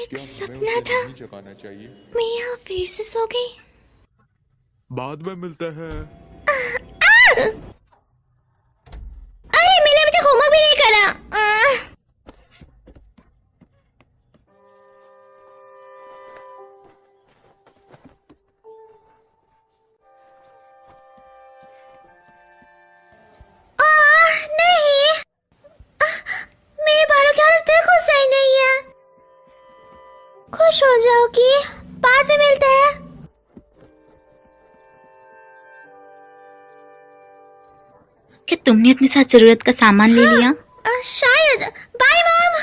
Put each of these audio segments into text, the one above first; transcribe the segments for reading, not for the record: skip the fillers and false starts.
एक सपना था। जगाना चाहिए। मैं यहाँ फिर से सो गई। बाद में मिलते हैं। अरे मैंने अभी तक होमवर्क भी नहीं करा। नहीं, मेरे बालों की हालत बिल्कुल सही नहीं है। खुश हो जाओगी, बाद में मिलते हैं। क्या तुमने अपने साथ जरूरत का सामान ले लिया? शायद। Bye mom.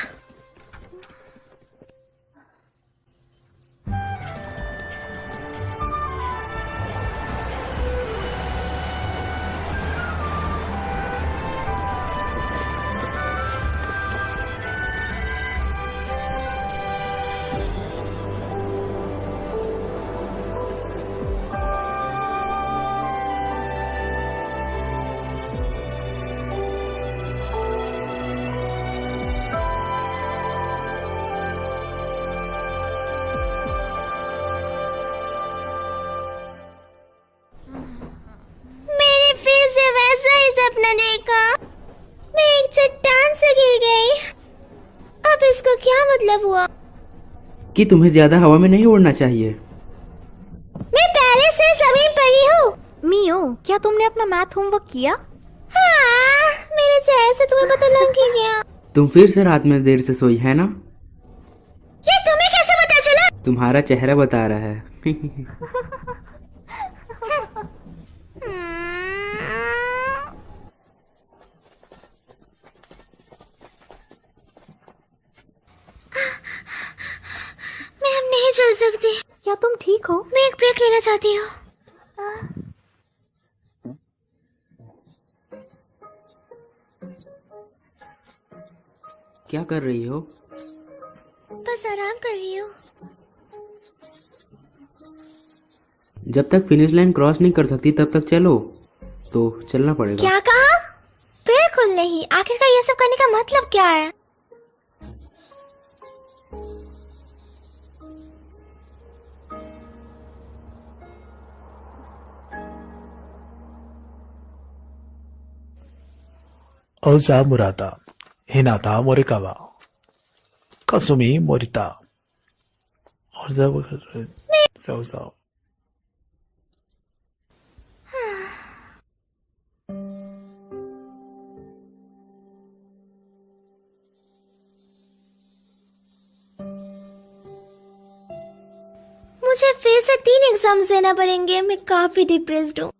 सपना देखा, मैं एक चट्टान से गिर गई। अब इसका क्या मतलब हुआ? कि तुम्हें ज्यादा हवा में नहीं उड़ना चाहिए। मैं पहले से जमीन पर ही हूँ। मियो, क्या तुमने अपना मैथ होमवर्क किया? हाँ, मेरे चेहरे से तुम्हें पता लग ही गया। तुम फिर से रात में देर से सोई है ना? ये तुम्हें कैसे पता चला? तुम्हारा चेहरा बता रहा है। मैं अब नहीं चल सकती। क्या तुम ठीक हो? मैं एक ब्रेक लेना चाहती हूँ। क्या कर रही हो? बस आराम कर रही हूँ। जब तक फिनिश लाइन क्रॉस नहीं कर सकती तब तक चलो। तो चलना पड़ेगा। क्या कहा? बिल्कुल नहीं। आखिरकार ये सब करने का मतलब क्या है? Oza Murata, Hinata Morikawa, Kasumi Morita, Oza मुझे फिर से 3 एग्जाम्स देना पड़ेंगे। मैं काफी डिप्रेस्ड हूँ।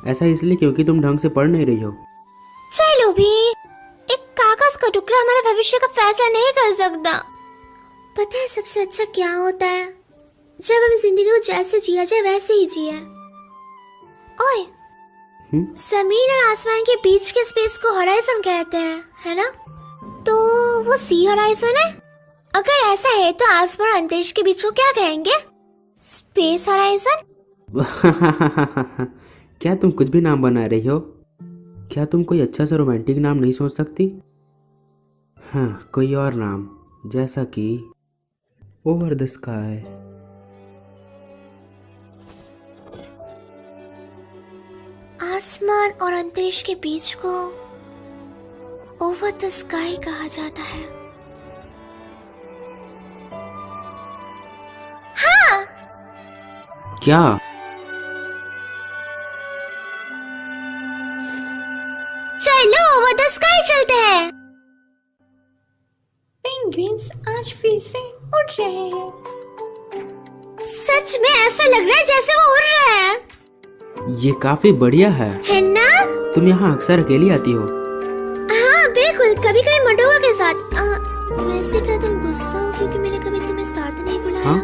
ऐसा इसलिए क्योंकि तुम ढंग से पढ़ नहीं रही हो। चलो भी, एक कागज का टुकड़ा हमारे भविष्य का फैसला नहीं कर सकता। पता है सबसे अच्छा क्या होता है? जब हम जिंदगी को जैसे जिया जाए वैसे ही जिए। ओए, जमीन और आसमान के बीच के स्पेस को हॉराइजन कहते हैं, है ना? तो वो सी हॉराइजन है। अगर ऐसा है तो आसमान और अंतरिक्ष के बीच को क्या कहेंगे? Space horizon. क्या तुम कुछ भी नाम बना रही हो? क्या तुम कोई अच्छा सा रोमांटिक नाम नहीं सोच सकती? हाँ, कोई और नाम, जैसा कि ओवर द स्काई। आसमान और अंतरिक्ष के बीच को ओवर द स्काई कहा जाता है। हाँ, क्या? चलो ओवर द स्काई चलते हैं। पेंगुइन्स आज फिर से उड़ रहे हैं। सच में ऐसा लग रहा है जैसे वो उड़ रहा है ये काफी बढ़िया है ना? तुम यहाँ अक्सर अकेली आती हो? हाँ बिल्कुल, कभी कभी मंडोवा के साथ। वैसे क्या तुम गुस्सा हो क्योंकि मैंने कभी तुम्हें साथ नहीं बुलाया? हाँ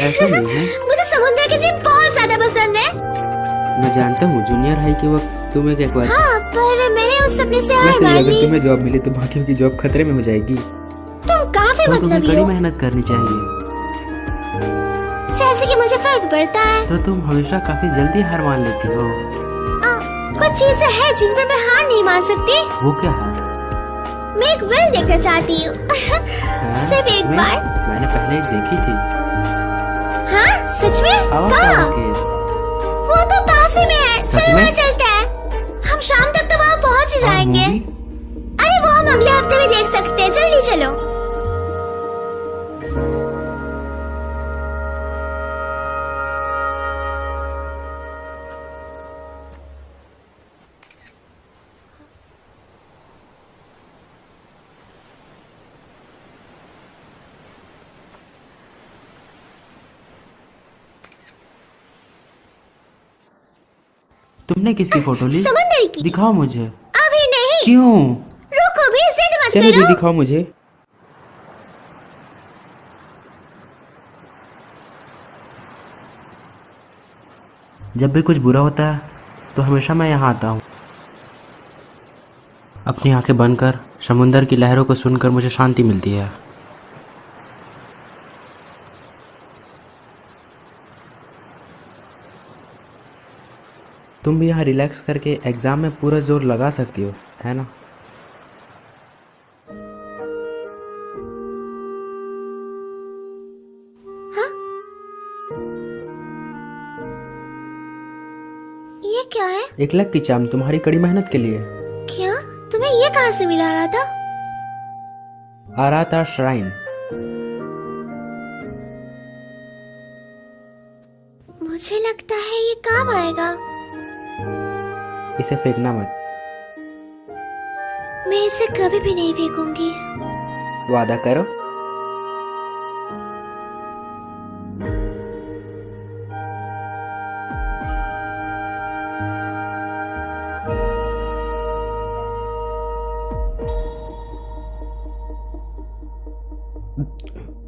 ऐसा नहीं है। मुझे समुद्र की जीप बहुत ज्यादा पसंद है। मैं जानता हूँ जूनियर हाई के वक्त तुम एक बार। हाँ पर मैंने उस सपने से हार वैसे मान अगर ली। तुम्हें जॉब मिली तो बाकियों की जॉब खतरे में हो जाएगी। तुम काफी तो तुम्हें मतलबी कड़ी हो। मेहनत करनी चाहिए। जैसे कि मुझे फर्क पड़ता है। तो तुम हमेशा काफी जल्दी हार मान लेती हो। कुछ चीजें हैं जिन पर मैं हार नहीं मान सकती। वो क्या है? मैं एक वेल देखना चाहती हूँ। सिर्फ एक मैं- बार। मैंने पहले एक देखी थी। हाँ सच में? आओ कहाँ? के। वो तो पास ही में है। सच चल में? वहाँ चलते हैं। हम शाम तक तो वहाँ पहुँच ही और जाएंगे। मूवी? अरे वो हम अगले हफ्ते भी देख सकते हैं। जल्दी चलो। तुमने किसकी फोटो ली? समंदर की। दिखाओ मुझे। अभी नहीं। क्यों? रुको भी, जिद मत चलो भी करो। दिखाओ मुझे। जब भी कुछ बुरा होता है तो हमेशा मैं यहाँ आता हूँ। अपनी आंखें बंद कर समुंदर की लहरों को सुनकर मुझे शांति मिलती है। तुम भी यहाँ रिलैक्स करके एग्जाम में पूरा जोर लगा सकती हो, है ना? ये क्या है? एक लक की चाम तुम्हारी कड़ी मेहनत के लिए। क्या? तुम्हें ये कहाँ से मिला रहा था? आराता श्राइन। मुझे लगता है ये काम आएगा। इसे फेंकना मत। मैं इसे कभी भी नहीं फेंकूंगी। वादा करो।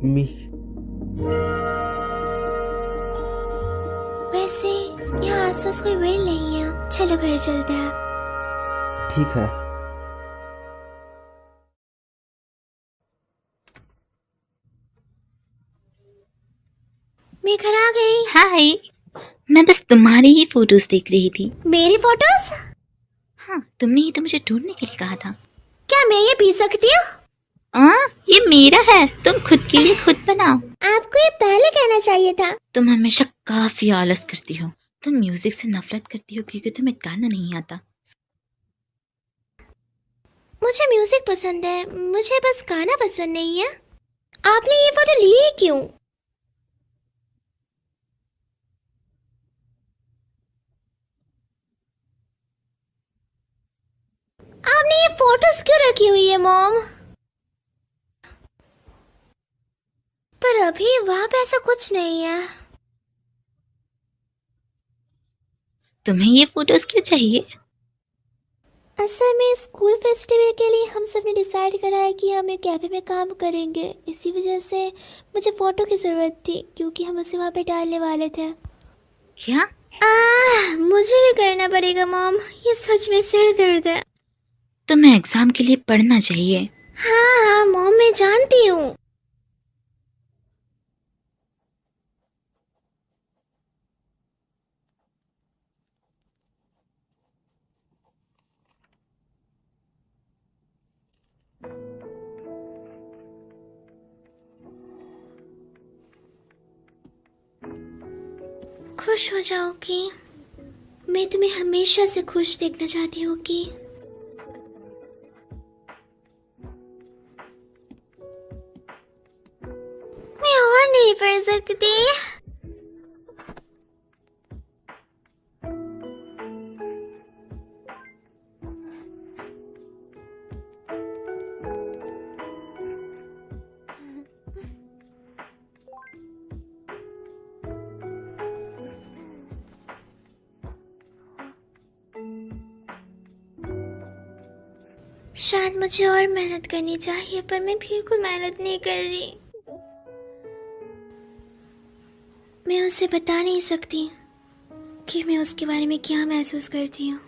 मी वैसे यहाँ आसपास कोई वेल नहीं है। चलो घर चलते हैं। ठीक है। मैं घर आ गई। हाय, मैं बस तुम्हारी ही फोटोज देख रही थी। मेरी फोटोज? हाँ, तुमने ही तो मुझे ढूंढने के लिए कहा था। क्या मैं ये पी सकती हूँ? ये मेरा है, तुम खुद के लिए खुद बनाओ। आपको ये पहले कहना चाहिए था। तुम हमेशा काफी आलस करती हो। तुम म्यूजिक से नफरत करती हो क्योंकि तुम्हें गाना नहीं आता। मुझे म्यूजिक पसंद है, मुझे बस गाना पसंद नहीं है। आपने ये फोटो ली ही क्यों? आपने ये फोटोज क्यों रखी हुई है मॉम? पर अभी वहां पे ऐसा कुछ नहीं है। तुम्हें ये फोटोज क्यों चाहिए? असल में स्कूल फेस्टिवल के लिए हम सब ने डिसाइड करा है कि हम एक कैफे में काम करेंगे। इसी वजह से मुझे फोटो की जरूरत थी क्योंकि हम उसे वहाँ पे डालने वाले थे। क्या? मुझे भी करना पड़ेगा मॉम, ये सच में सिर दर्द है। तुम्हें एग्जाम के लिए पढ़ना चाहिए। हाँ मॉम, मैं जानती हूँ। खुश हो जाओगी। मैं तुम्हें हमेशा से खुश देखना चाहती हूँ कि मैं और नहीं पढ़ सकती। शायद मुझे और मेहनत करनी चाहिए, पर मैं बिल्कुल मेहनत नहीं कर रही। मैं उसे बता नहीं सकती कि मैं उसके बारे में क्या महसूस करती हूँ,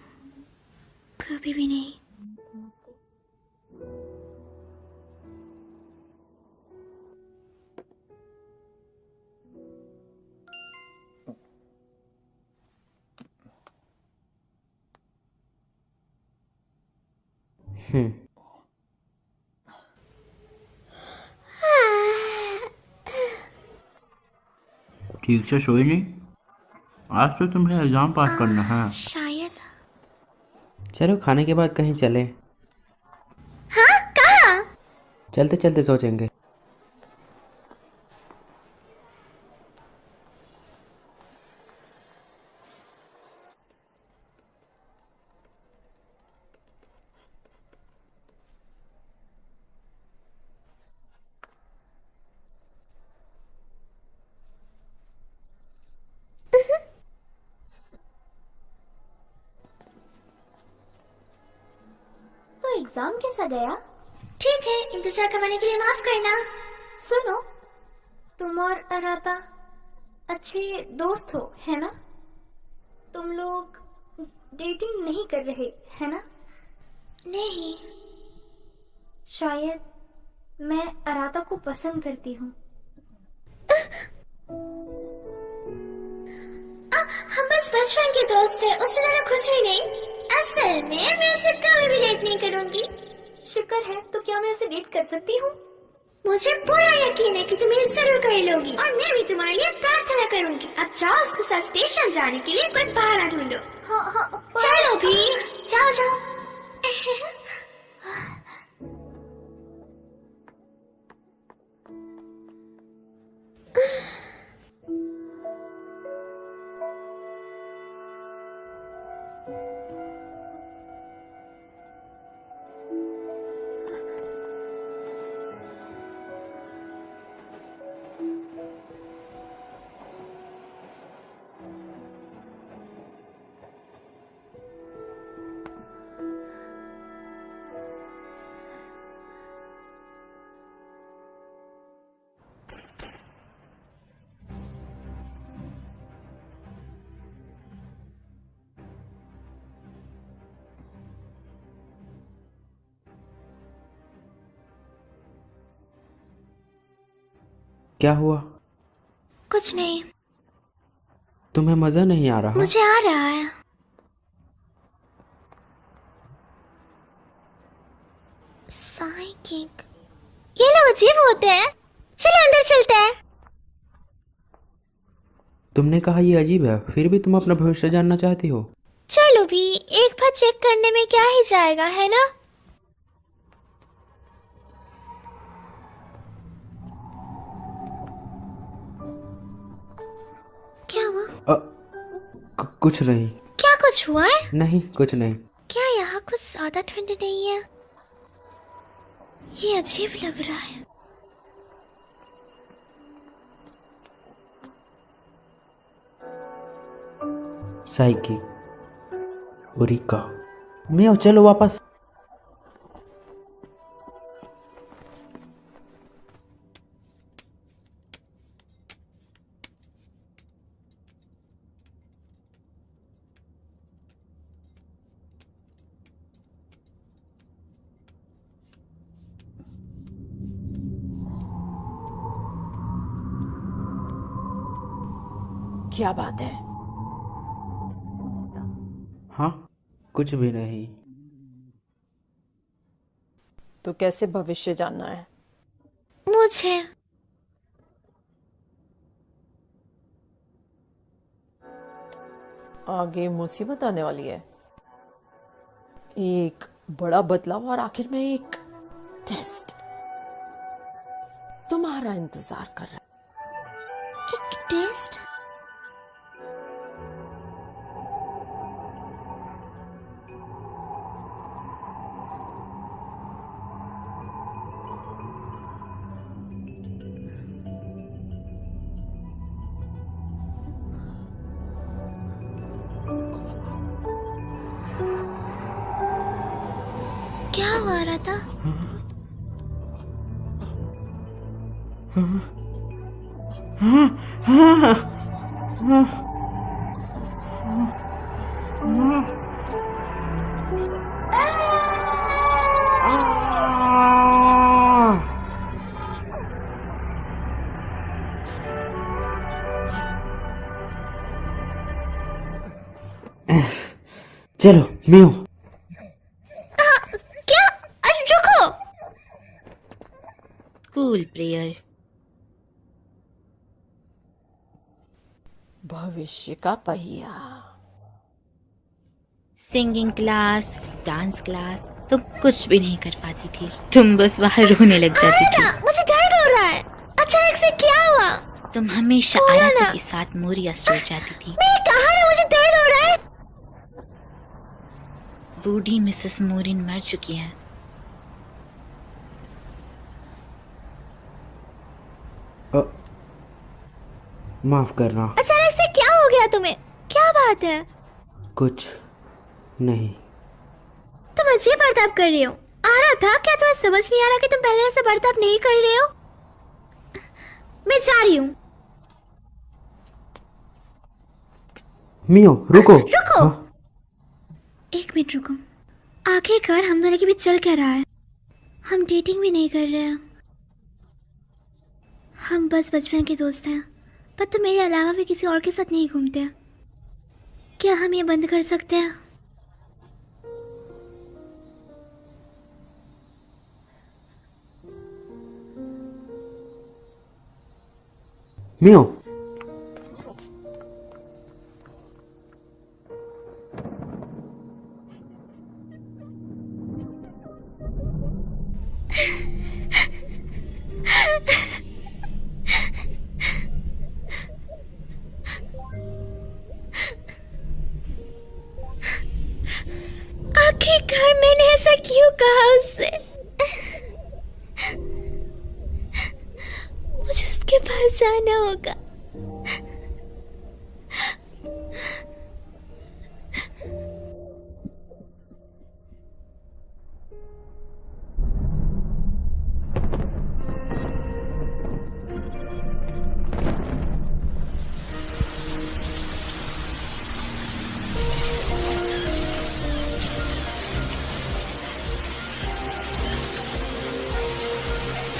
कभी भी नहीं। हम्म। ठीक से सोई नहीं? आज तो तुम्हें एग्जाम पास करना है। शायद। चलो खाने के बाद कहीं चले। हाँ, कहाँ? चलते चलते सोचेंगे। तो एग्जाम कैसा गया? ठीक है, इंतजार करवाने के लिए माफ करना। सुनो, तुम और अराता अच्छे दोस्त हो, है ना? तुम लोग डेटिंग नहीं कर रहे, है ना? नहीं। शायद मैं अराता को पसंद करती हूँ। हम बस बचपन के दोस्त थे, उससे ज्यादा कुछ भी नहीं। असल में मैं उसे कभी भी डेट नहीं करूंगी। शुक्र है, तो क्या मैं उसे डेट कर सकती हूँ? मुझे पूरा यकीन है कि तुम ये जरूर कर लोगी, और मैं भी तुम्हारे लिए प्रार्थना करूंगी। अब जाओ, उसके साथ स्टेशन जाने के लिए कोई बहाना ढूंढो। हाँ हाँ, चलो भी, जाओ जाओ। क्या हुआ? कुछ नहीं। तुम्हें मजा नहीं आ रहा? मुझे आ रहा है। साइकिक, ये लोग अजीब होते हैं। चलो अंदर चलते हैं। तुमने कहा ये अजीब है, फिर भी तुम अपना भविष्य जानना चाहती हो। चलो भी, एक बार चेक करने में क्या ही जाएगा, है ना? क्या हुआ? कुछ नहीं। क्या कुछ हुआ है? नहीं, कुछ नहीं। क्या यहाँ कुछ ज्यादा ठंड नहीं है? ये अजीब लग रहा है। साइकी, ओरिका, मियो, चलो वापस। क्या बात है? हाँ, कुछ भी नहीं। तो कैसे भविष्य जानना है? मुझे आगे मुसीबत आने वाली है। एक बड़ा बदलाव और आखिर में एक टेस्ट तुम्हारा इंतजार कर रहा है। एक टेस्ट? क्या हुआ? आ रहा था? चलो मियो। क्या? अरे रुको। School prayer. भविष्य का पहिया। सिंगिंग क्लास, डांस क्लास, तुम कुछ भी नहीं कर पाती थी। तुम बस बाहर रोने लग जाती थी। आराधा, मुझे दर्द हो रहा है। अचानक से क्या हुआ? तुम हमेशा बोलो आराधा ना। के साथ मोरिया स्टोर जाती थी। मैंने कहा ना मुझे दर्द हो रहा है। बूढ़ी मिसेस मोरिन मर चुकी हैं। माफ करना। अचानक से क्या हो गया तुम्हें? क्या बात है? कुछ नहीं। तुम अजीब बर्ताव कर रही हो। आ रहा था, क्या तुम्हें समझ नहीं आ रहा कि तुम पहले ऐसा बर्ताव नहीं कर रहे हो? मैं जा रही हूँ। मियो रुको। रुको। हाँ? एक मिनट रुको। आखिरकार हम दोनों के बीच चल क्या रहा है? हम डेटिंग भी नहीं कर रहे हैं। हम बस बचपन के दोस्त हैं। पर तुम मेरे अलावा भी किसी और के साथ नहीं घूमते। क्या हम ये बंद कर सकते हैं? मियो आखिरकार मैंने ऐसा क्यों कहा उससे? मुझे उसके पास जाना होगा।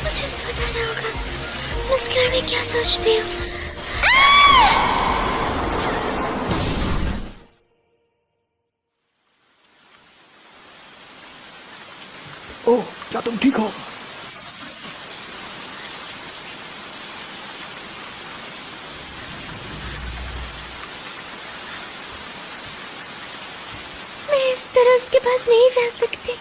मुझे उसे बताना होगा मैं उस घर में क्या सोचती हूँ। ओह, क्या तुम ठीक हो? मैं इस तरह उसके पास नहीं जा सकती।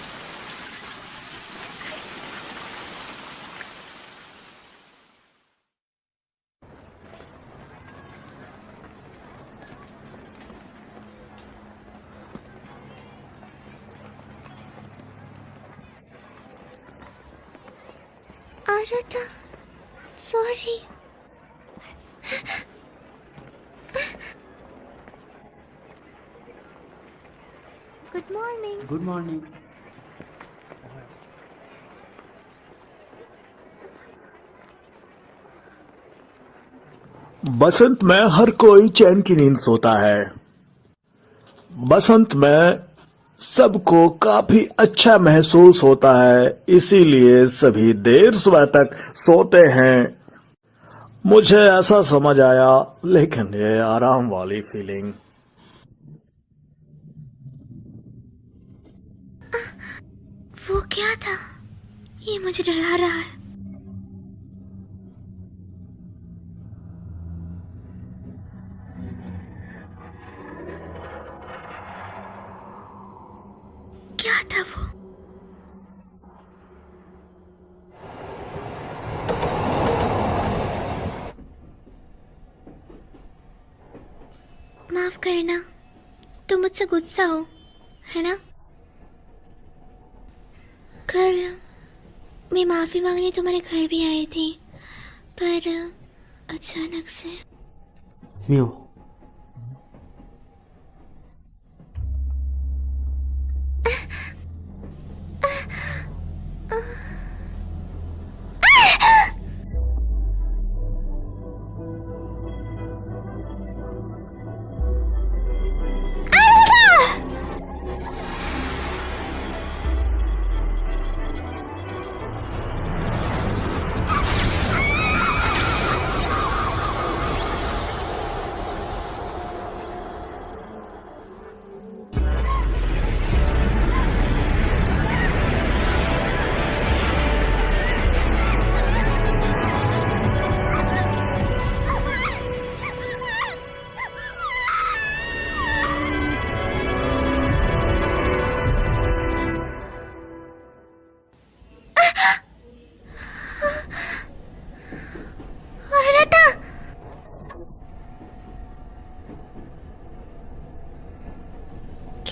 Aradha, sorry. Good morning. Good morning. बसंत में हर कोई चैन की नींद सोता है। बसंत में सबको काफी अच्छा महसूस होता है, इसीलिए सभी देर सुबह तक सोते हैं। मुझे ऐसा समझ आया, लेकिन ये आराम वाली फीलिंग। वो क्या था? ये मुझे डरा रहा है। क्या था वो? माफ करना, तुम मुझसे गुस्सा हो, है ना? कल मैं माफी मांगने तुम्हारे घर भी आई थी, पर अचानक से। मियो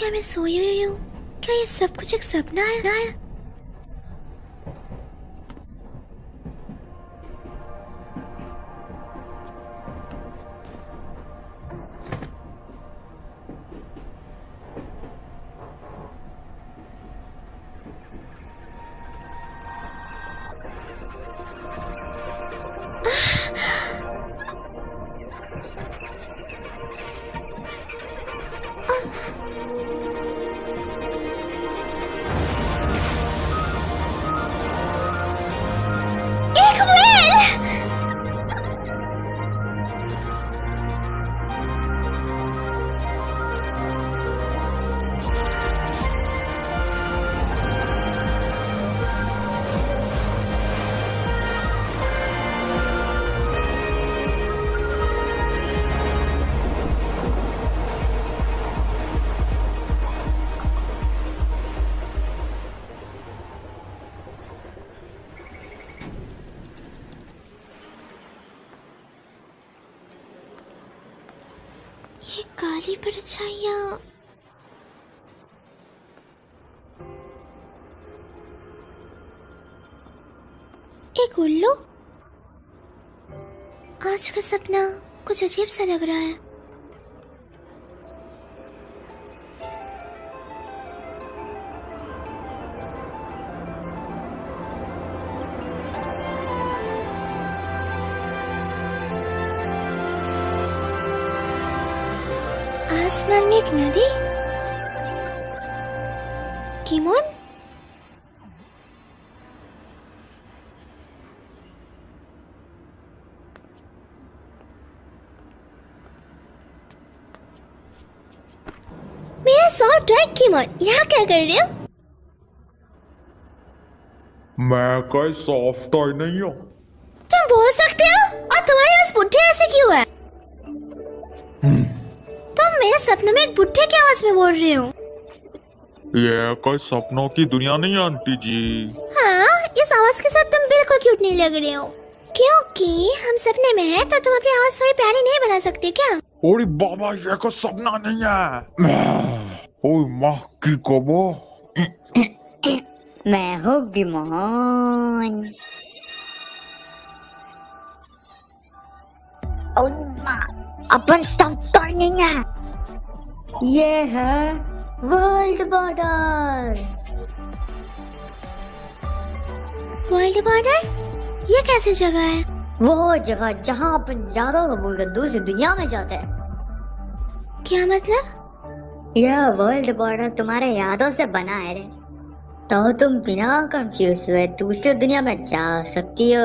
क्या मैं सोई हुई हूँ? क्या ये सब कुछ एक सपना है? एक व्हेल! ये काली परछाइयाँ एक उल्लू। आज का सपना कुछ अजीब सा लग रहा है। आसमान में एक नदी। किमोन? मेरा सॉफ्ट ड्राइव किमोन, यहाँ क्या कर रहे हो? मैं कोई सॉफ्ट टॉय नहीं हूँ। तुम बोल सकते हो? और तुम्हारे पास बुढ़े ऐसे क्यों है? तुम मेरे सपने में एक बुढ़े की आवाज में बोल रहे हो? ये कोई सपनों की दुनिया नहीं आंटी जी। हाँ, इस आवाज के साथ तुम बिल्कुल क्यूट नहीं लग रहे हो। क्योंकि हम सपने में हैं, तो तुम अपनी आवाज थोड़ी प्यारी नहीं बना सकते क्या? ओरे बाबा, ये कोई सपना नहीं है। ओए माँ की कबो। मैं हूँ गिमोन। अपन स्टॉप टॉय नहीं है, ये है वर्ल्ड बॉर्डर। World border? ये कैसी जगह है? वो जगह जहाँ अपन यादों को भूलकर दूसरी दुनिया में जाते हैं। क्या मतलब? यह वर्ल्ड बॉर्डर तुम्हारे यादों से बना है रे, तो तुम बिना कंफ्यूज हुए दूसरी दुनिया में जा सकती हो।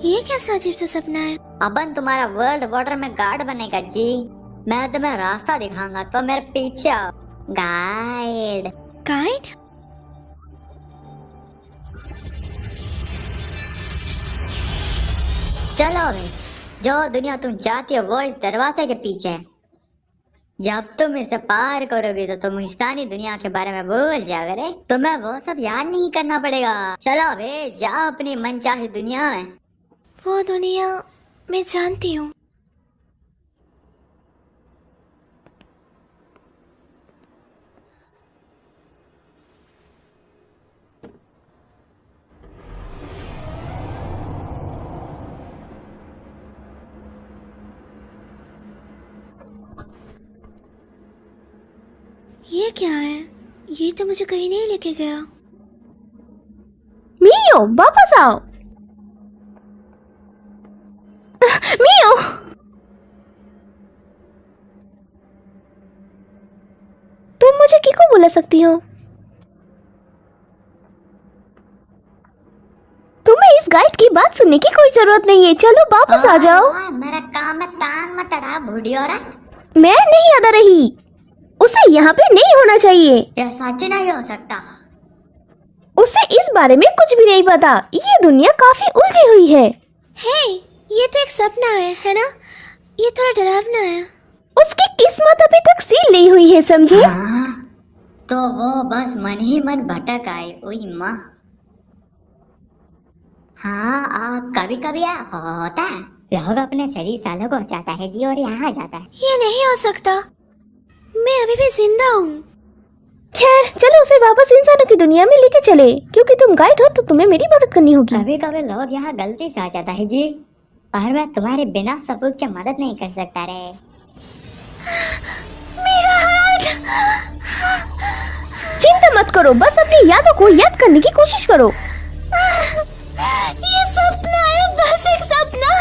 ये कैसा अजीब सा सपना है? अपन तुम्हारा वर्ल्ड बॉर्डर में गार्ड बनेगा जी। मैं तुम्हें रास्ता दिखाऊंगा, तो मेरे पीछे आओ। गाइड। गाइड? चलो भाई, जो दुनिया तुम चाहती हो वो इस दरवाजे के पीछे है। जब तुम इसे पार करोगे तो तुम इंसानी दुनिया के बारे में भूल जाओगे रे। तुम्हें वो सब याद नहीं करना पड़ेगा। चलो भाई, जाओ अपनी मनचाही दुनिया में। वो दुनिया मैं जानती हूँ। ये क्या है? ये तो मुझे कहीं नहीं लेके गया। मियो, वापस आओ। मियो, तुम मुझे किको बुला सकती हो? तुम्हें इस गाइड की बात सुनने की कोई जरूरत नहीं है। चलो वापस आ जाओ। मेरा काम है, टांग मत अड़ा बूढ़ी औरत। मैं नहीं अदा रही, उसे यहाँ पे नहीं होना चाहिए। यह सच नहीं हो सकता। उसे इस बारे में कुछ भी नहीं पता। ये दुनिया काफी उलझी हुई है। हे, ये तो एक सपना है ना? ये थोड़ा डरावना है। उसकी किस्मत अभी तक सील नहीं हुई है, समझे? हाँ, तो वो बस मन ही मन भटक आए। ओई माँ। हाँ, कभी कभी होता है, लोग अपने शरीर सालों को जाता है जी और यहाँ आ जाता है। ये नहीं हो सकता। मैं अभी भी जिंदा हूँ। खैर चलो उसे वापस इंसानों की दुनिया में लेके चले, क्योंकि तुम गाइड हो तो तुम्हें मेरी मदद करनी होगी। कभी कभी लोग यहाँ गलती से आ जाता है जी, और मैं तुम्हारे बिना सबूत के मदद नहीं कर सकता रे। मेरा हाथ। चिंता मत करो, बस अपनी यादों को याद करने की कोशिश करो। ये सपना है, बस एक सपना।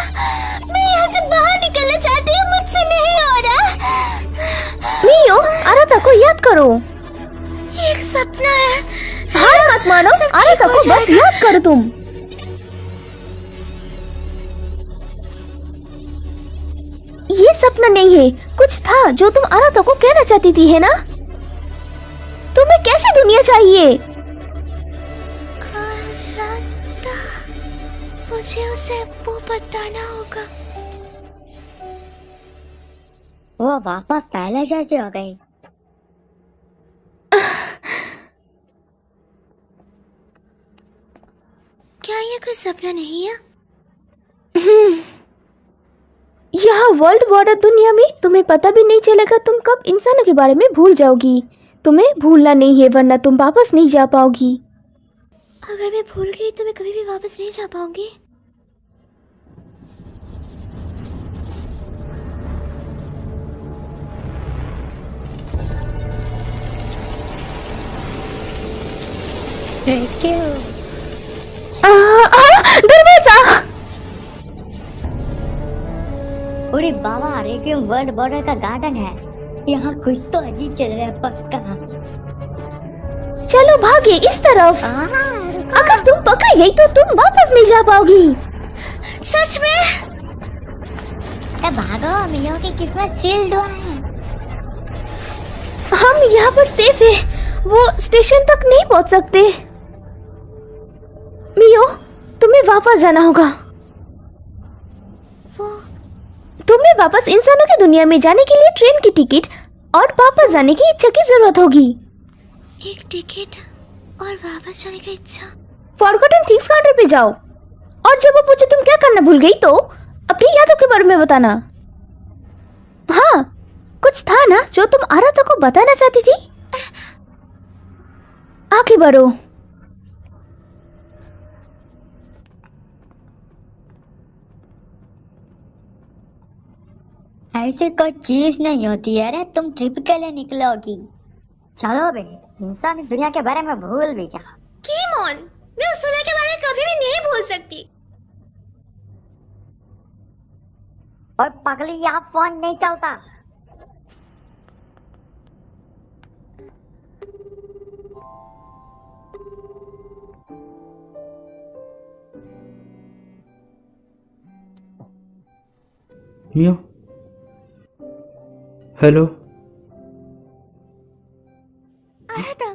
मैं यहाँ से बाहर निकलना चाहती हूँ, मुझसे नहीं हो रहा। मियो, आराता को याद करो। एक सपना है। हार मत मानो, सब ठीक आराता हो को बस जाएगा। याद करो तुम। ये सपना नहीं है, कुछ था जो तुम आराता को कहना चाहती थी, है ना? तुम्हें कैसी दुनिया चाहिए? आराता, मुझे उसे वो बताना होगा। वो वापस पहले जैसी हो गई। क्या ये कोई सपना नहीं है? यहाँ वर्ल्ड बॉर्डर दुनिया में तुम्हें पता भी नहीं चलेगा तुम कब इंसानों के बारे में भूल जाओगी। तुम्हें भूलना नहीं है, वरना तुम वापस नहीं जा पाओगी। अगर मैं भूल गई तो मैं कभी भी वापस नहीं जा पाऊंगी। दरवाजा! अरे बाबा, रेक्यूम वर्ल्ड बॉर्डर का गार्डन है। यहाँ कुछ तो अजीब चल रहा है पक्का। चलो भागे इस तरफ। अगर तुम पकड़ी गई तो तुम वापस नहीं जा पाओगी। सच में? भागो, मियो की किस्मत सील्ड हुआ है। हम यहाँ पर सेफ है, वो स्टेशन तक नहीं पहुँच सकते। मियो, तुम्हें वापस जाना होगा। तुम्हें वापस इंसानों की दुनिया में जाने के लिए ट्रेन की टिकट और वापस जाने की इच्छा की जरूरत होगी। एक टिकट और वापस जाने की इच्छा। फॉरगॉटन थिंग्स काउंटर पे जाओ, और जब वो पूछे तुम क्या करना भूल गई तो अपनी यादों के बारे में बताना। हाँ, कुछ था ना जो तुम आराता को बताना चाहती थी। आगे बढ़ो। ऐसी कोई चीज नहीं होती है रे, तुम ट्रिप के लिए निकलोगी। चलो बे, इंसानी दुनिया के बारे में भूल भी जाओ। केम ऑन, मैं उस दुनिया के बारे में कभी भी नहीं भूल सकती। और पगली, यहाँ फोन नहीं चलता। मियो, हेलो। आराता,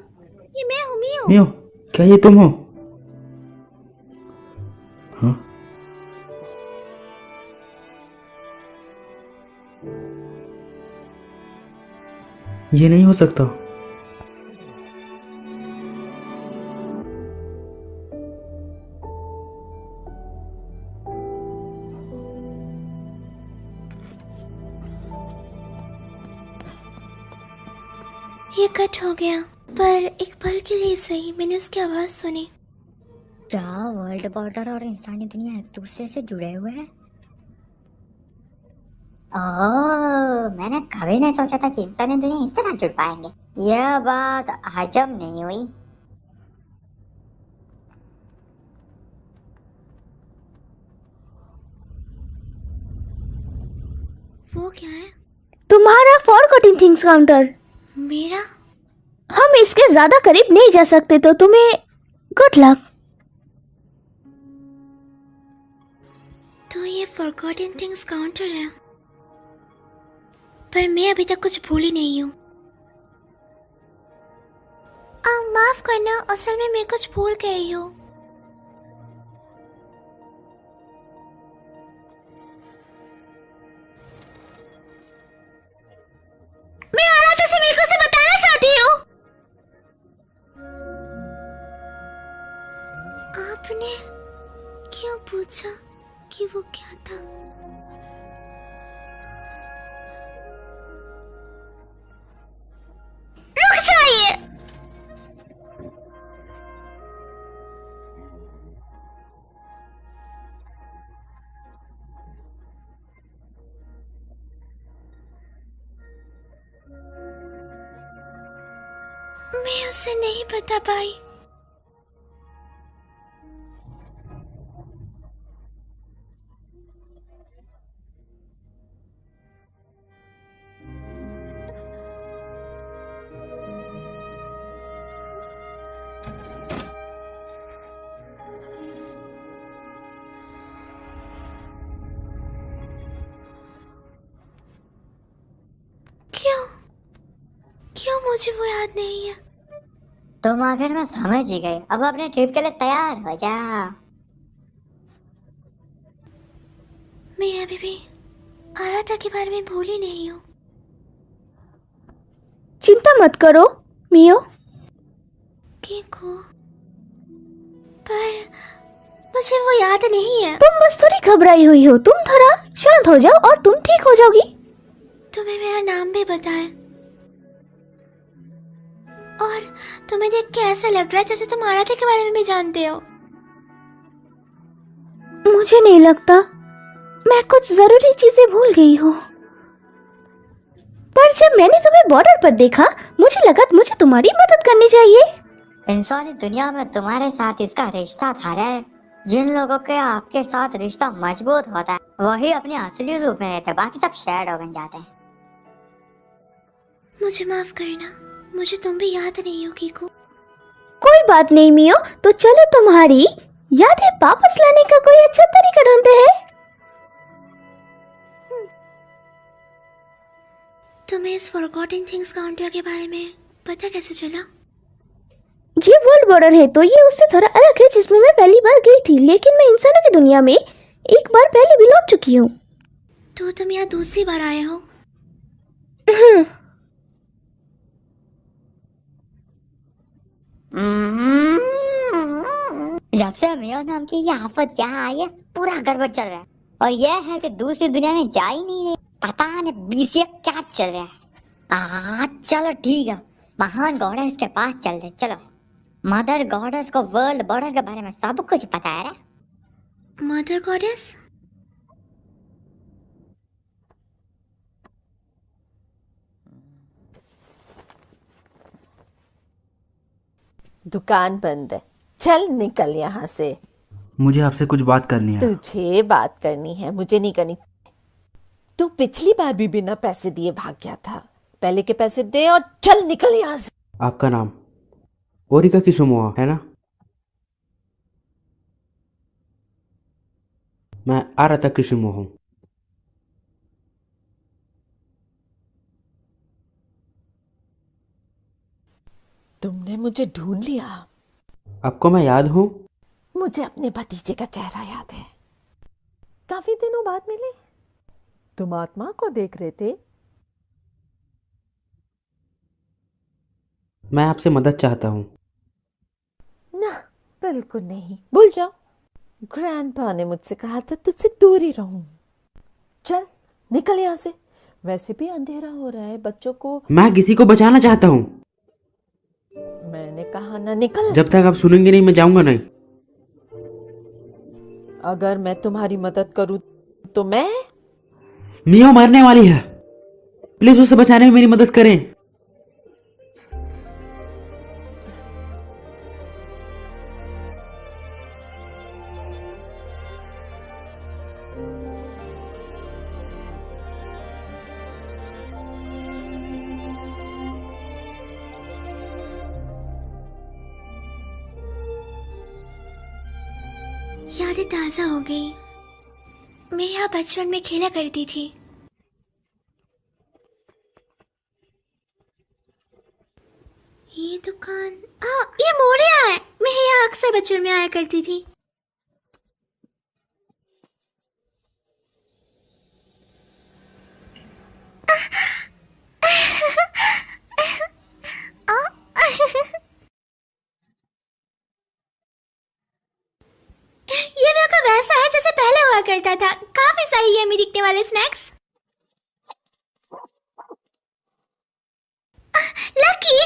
ये मैं हूँ मियो। मियो, क्या ये तुम हो? हाँ? ये नहीं हो सकता। ये कट हो गया, पर एक पल के लिए सही मैंने उसकी आवाज सुनी। क्या वर्ल्ड बॉर्डर और इंसानी दुनिया एक दूसरे से जुड़े हुए हैं? ओह, मैंने कभी नहीं सोचा था कि इंसानी दुनिया इस तरह जुड़ पाएंगे। यह बात हजम नहीं हुई। वो क्या है? तुम्हारा फॉरगॉटन थिंग्स काउंटर। मेरा? हम इसके ज्यादा करीब नहीं जा सकते, तो तुम्हें गुड लक। तो ये फॉरगॉटन थिंग्स काउंटर है, पर मैं अभी तक कुछ भूली नहीं हूँ। माफ करना, असल में मैं कुछ भूल गई हूँ। मैं आराता से मिलकर उसे बताना चाहती हूँ। आपने क्यों पूछा कि वो क्या था? मैं उसे नहीं बता पाई। क्यों क्यों मुझे वो याद नहीं है? तुम आखिर में समझ ही गए। अब अपने ट्रिप के लिए तैयार हो जा। मैं अभी भी आराधा के बारे में भूली नहीं हूँ। चिंता मत करो मियो। किको, पर मुझे वो याद नहीं है। तुम बस थोड़ी घबराई हुई हो, तुम थोड़ा शांत हो जाओ और तुम ठीक हो जाओगी। तुम्हें मेरा नाम भी बताया और तुम्हें देख के ऐसा लग रहा है जैसे तुम आराध्या के बारे में भी जानते हो। मुझे नहीं लगता, मैं कुछ जरूरी चीजें भूल गई हूँ। पर जब मैंने तुम्हें बॉर्डर पर देखा मुझे लगा मुझे तुम्हारी मदद करनी चाहिए। इंसानी दुनिया में तुम्हारे साथ इसका रिश्ता था रे। जिन लोगों के आपके साथ रिश्ता मजबूत होता है वही अपने असली रूप में रहते हैं, बाकी सब शैडो बन जाते हैं। मुझे माफ करना, मुझे तुम भी याद नहीं हो किको। कोई बात नहीं मियो, तो चलो तुम्हारी यादें वापस लाने का कोई अच्छा तरीका ढूंढते हैं। तुम्हें इस फॉरगॉटन थिंग्स काउंटर के बारे में पता कैसे चला? ये वर्ल्ड बॉर्डर है तो ये उससे थोड़ा अलग है जिसमें मैं पहली बार गई थी, लेकिन मैं इंसानों की दुनिया में एक बार पहले भी लौट चुकी हूँ। तो तुम यहाँ दूसरी बार आए हो? जब से मियो नाम की ये आफत यहाँ आई है पूरा गड़बड़ चल रहा है। और यह है कि दूसरी दुनिया में जा ही नहीं रही। पता नहीं बीसीए क्या चल रहा है। चलो ठीक है, महान गॉडेस के पास चल रहे। चलो, मदर गॉडेस को वर्ल्ड बॉर्डर के बारे में सब कुछ पता है रे। Mother goddess? दुकान बंद है, चल निकल यहाँ से। मुझे आपसे कुछ बात करनी है। तुझे बात करनी है, मुझे नहीं करनी। तू पिछली बार भी बिना पैसे दिए भाग गया था। पहले के पैसे दे और चल निकल यहाँ से। आपका नाम ओरिका किसुमोआ है ना? मैं आराधा किसुमो हूँ। तुमने मुझे ढूंढ लिया। आपको मैं याद हूँ? मुझे अपने भतीजे का चेहरा याद है। काफी दिनों बाद मिले। तुम आत्मा को देख रहे थे। मैं आपसे मदद चाहता हूँ। ना, बिल्कुल नहीं, भूल जाओ। ग्रैंडपा ने मुझसे कहा था तुझसे दूर ही रहूं। चल निकल यहाँ से, वैसे भी अंधेरा हो रहा है। बच्चों को मैं किसी को बचाना चाहता हूँ। मैंने कहा ना निकल। जब तक आप सुनेंगे नहीं मैं जाऊंगा नहीं। अगर मैं तुम्हारी मदद करूं तो मैं मियो मरने वाली है, प्लीज उसे बचाने में मेरी मदद करें। यादें ताज़ा हो गई। मैं यहाँ बचपन में खेला करती थी। ये दुकान, ये मोरिया है। मैं यहाँ अक्सर बचपन में आया करती थी। ये मेरा वैसा है जैसे पहले हुआ करता था। काफी सारे यम्मी दिखने वाले स्नैक्स। लकी।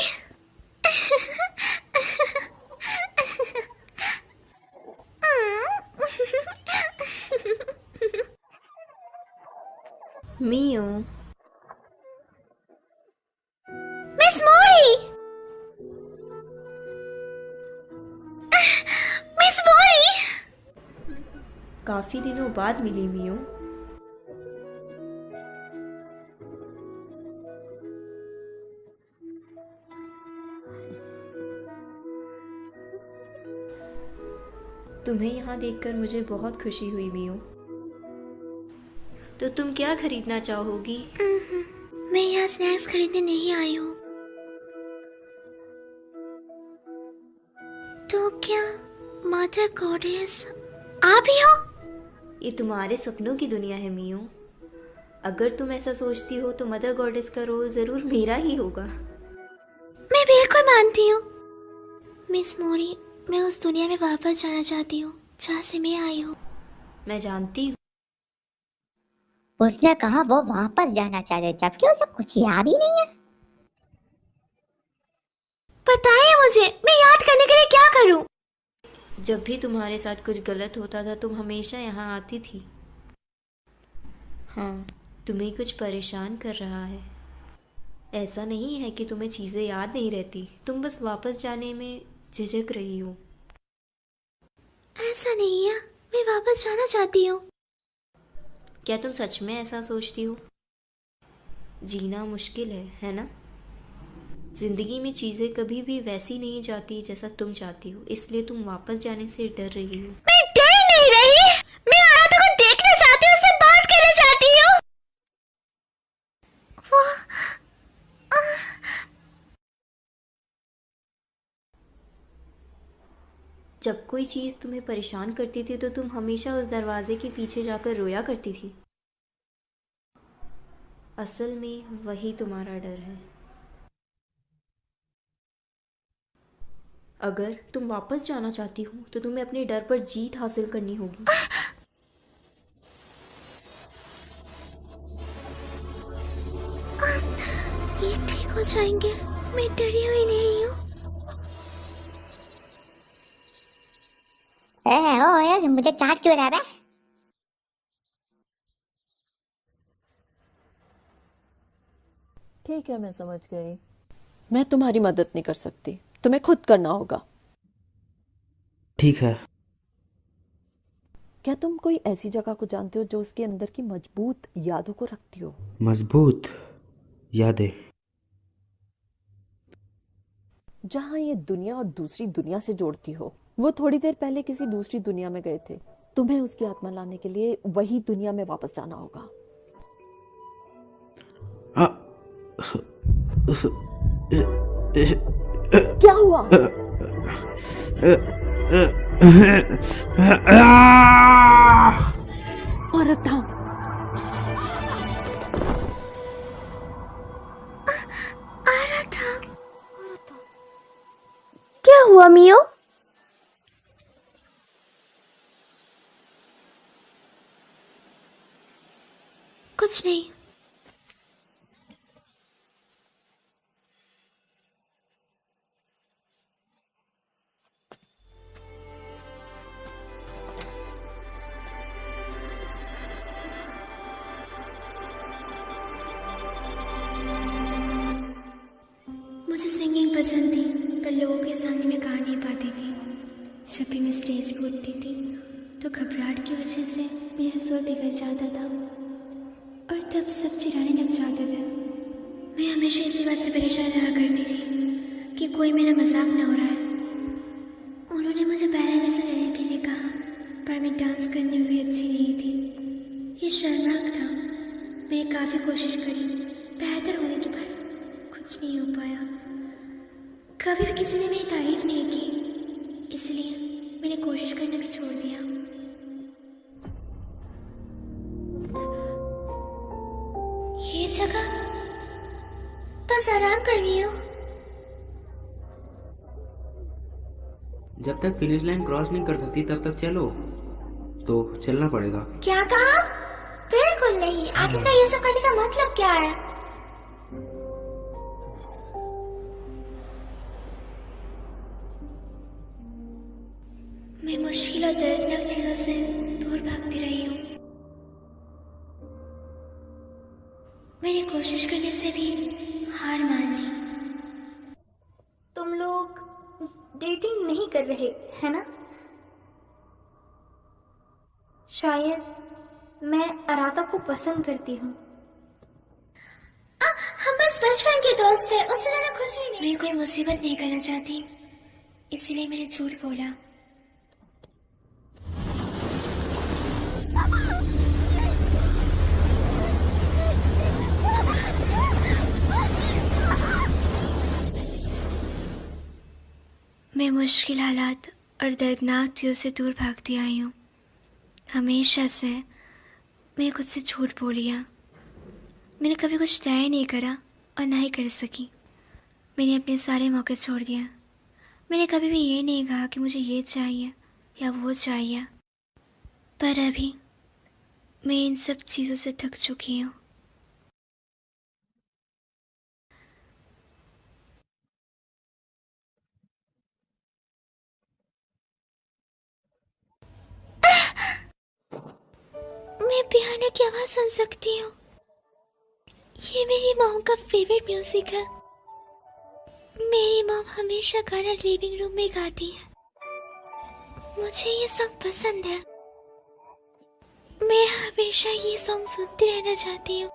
मियो, मिस मोरी। काफी दिनों बाद मिली मियो। तुम्हें यहाँ देखकर मुझे बहुत खुशी हुई मियो। तो तुम क्या खरीदना चाहोगी? मैं यहाँ स्नैक्स खरीदने नहीं आई हूँ। तो क्या मदर गॉडेस आप ही हो? ये तुम्हारे सपनों की दुनिया है मियो। अगर तुम ऐसा सोचती हो तो मदर गॉडेस का रोल जरूर मेरा ही होगा। मैं बिल्कुल मानती हूँ मिस मोरी। मैं उस दुनिया में वापस जाना चाहती हूँ जहाँ से मैं आई हूँ। मैं जानती हूँ। उसने कहा वो वापस जाना चाहते जबकि उसे कुछ याद ही नहीं है। बताइए मुझे, मैं याद करने के लिए क्या करूँ? जब भी तुम्हारे साथ कुछ गलत होता था तुम हमेशा यहाँ आती थी। हाँ, तुम्हें कुछ परेशान कर रहा है। ऐसा नहीं है कि तुम्हें चीज़ें याद नहीं रहती, तुम बस वापस जाने में झिझक रही हो। ऐसा नहीं है, मैं वापस जाना चाहती हूँ। क्या तुम सच में ऐसा सोचती हो? जीना मुश्किल है ना? जिंदगी में चीज़ें कभी भी वैसी नहीं जाती जैसा तुम चाहती हो, इसलिए तुम वापस जाने से डर रही हो। मैं डर नहीं रही, मैं आराधा को देखना चाहती हूँ, उससे बात करना चाहती हूँ। वो जब कोई चीज़ तुम्हें परेशान करती थी तो तुम हमेशा उस दरवाजे के पीछे जाकर रोया करती थी। असल में वही तुम्हारा डर है। अगर तुम वापस जाना चाहती हो तो तुम्हें अपने डर पर जीत हासिल करनी होगी। ये ठीक हो जाएंगे, मैं डरी हुई नहीं हूँ। ओ यार मुझे चाट क्यों रहा है? ठीक है, मैं समझ गई। मैं तुम्हारी मदद नहीं कर सकती, तुम्हें खुद करना होगा। ठीक है। क्या तुम कोई ऐसी जगह को जानते हो जो उसके अंदर की मजबूत यादों को रखती हो? मजबूत यादें? जहाँ ये दुनिया और दूसरी दुनिया से जोड़ती हो। वो थोड़ी देर पहले किसी दूसरी दुनिया में गए थे। तुम्हें उसकी आत्मा लाने के लिए वही दुनिया में वापस जाना होगा। क्या हुआ? औरत था। क्या हुआ मियो? कुछ नहीं। मुझे सिंगिंग पसंद थी, पर लोगों के सामने मैं गा नहीं पाती थी। जब भी मैं स्टेज पर उठती थी तो घबराहट की वजह से मेरा सुर बिगड़ जाता था और तब सब चिढ़ाने लग जाते थे। मैं हमेशा इसी बात से परेशान रहा करती थी कि कोई मेरा मजाक ना हो रहा है। उन्होंने मुझे बैले लेसन लेने के लिए कहा, पर मैं डांस करने में भी अच्छी नहीं थी। ये शर्मनाक था। मैंने काफ़ी कोशिश करी बेहतर होने की, पर कुछ नहीं हो पाया। कभी भी किसी ने मेरी तारीफ नहीं की, इसलिए मैंने कोशिश करना भी छोड़ दिया। ये जगह, बस आराम कर रही हूँ। जब तक फिनिश लाइन क्रॉस नहीं कर सकती तब तक चलो। तो चलना पड़ेगा। क्या कहा? बिल्कुल नहीं। आखिरकार ये सब करने का मतलब क्या है? मैं मुश्किल और दर्दनाक चीजों से दूर भागती रही हूँ। मैंने कोशिश करने से भी हार मान ली। तुम लोग डेटिंग नहीं कर रहे है ना? शायद मैं अराता को पसंद करती हूँ। हम बस बचपन के दोस्त थे, उससे ज्यादा कुछ भी नहीं। मैं कोई मुसीबत नहीं करना चाहती, इसीलिए मैंने झूठ बोला। मैं मुश्किल हालात और दर्दनाक चीज़ों से दूर भागती आई हूँ। हमेशा से मैंने खुद से झूठ बोल लिया। मैंने कभी कुछ तय नहीं करा और ना ही कर सकी। मैंने अपने सारे मौके छोड़ दिए। मैंने कभी भी ये नहीं कहा कि मुझे ये चाहिए या वो चाहिए। पर अभी मैं इन सब चीज़ों से थक चुकी हूँ। मैं पियानो की आवाज़ सुन सकती हूँ। ये मेरी मॉम का फेवरेट म्यूजिक है। मेरी मॉम हमेशा गाना लिविंग रूम में गाती है। मुझे ये सॉन्ग पसंद है। मैं हमेशा ये सॉन्ग सुनती रहना चाहती हूँ।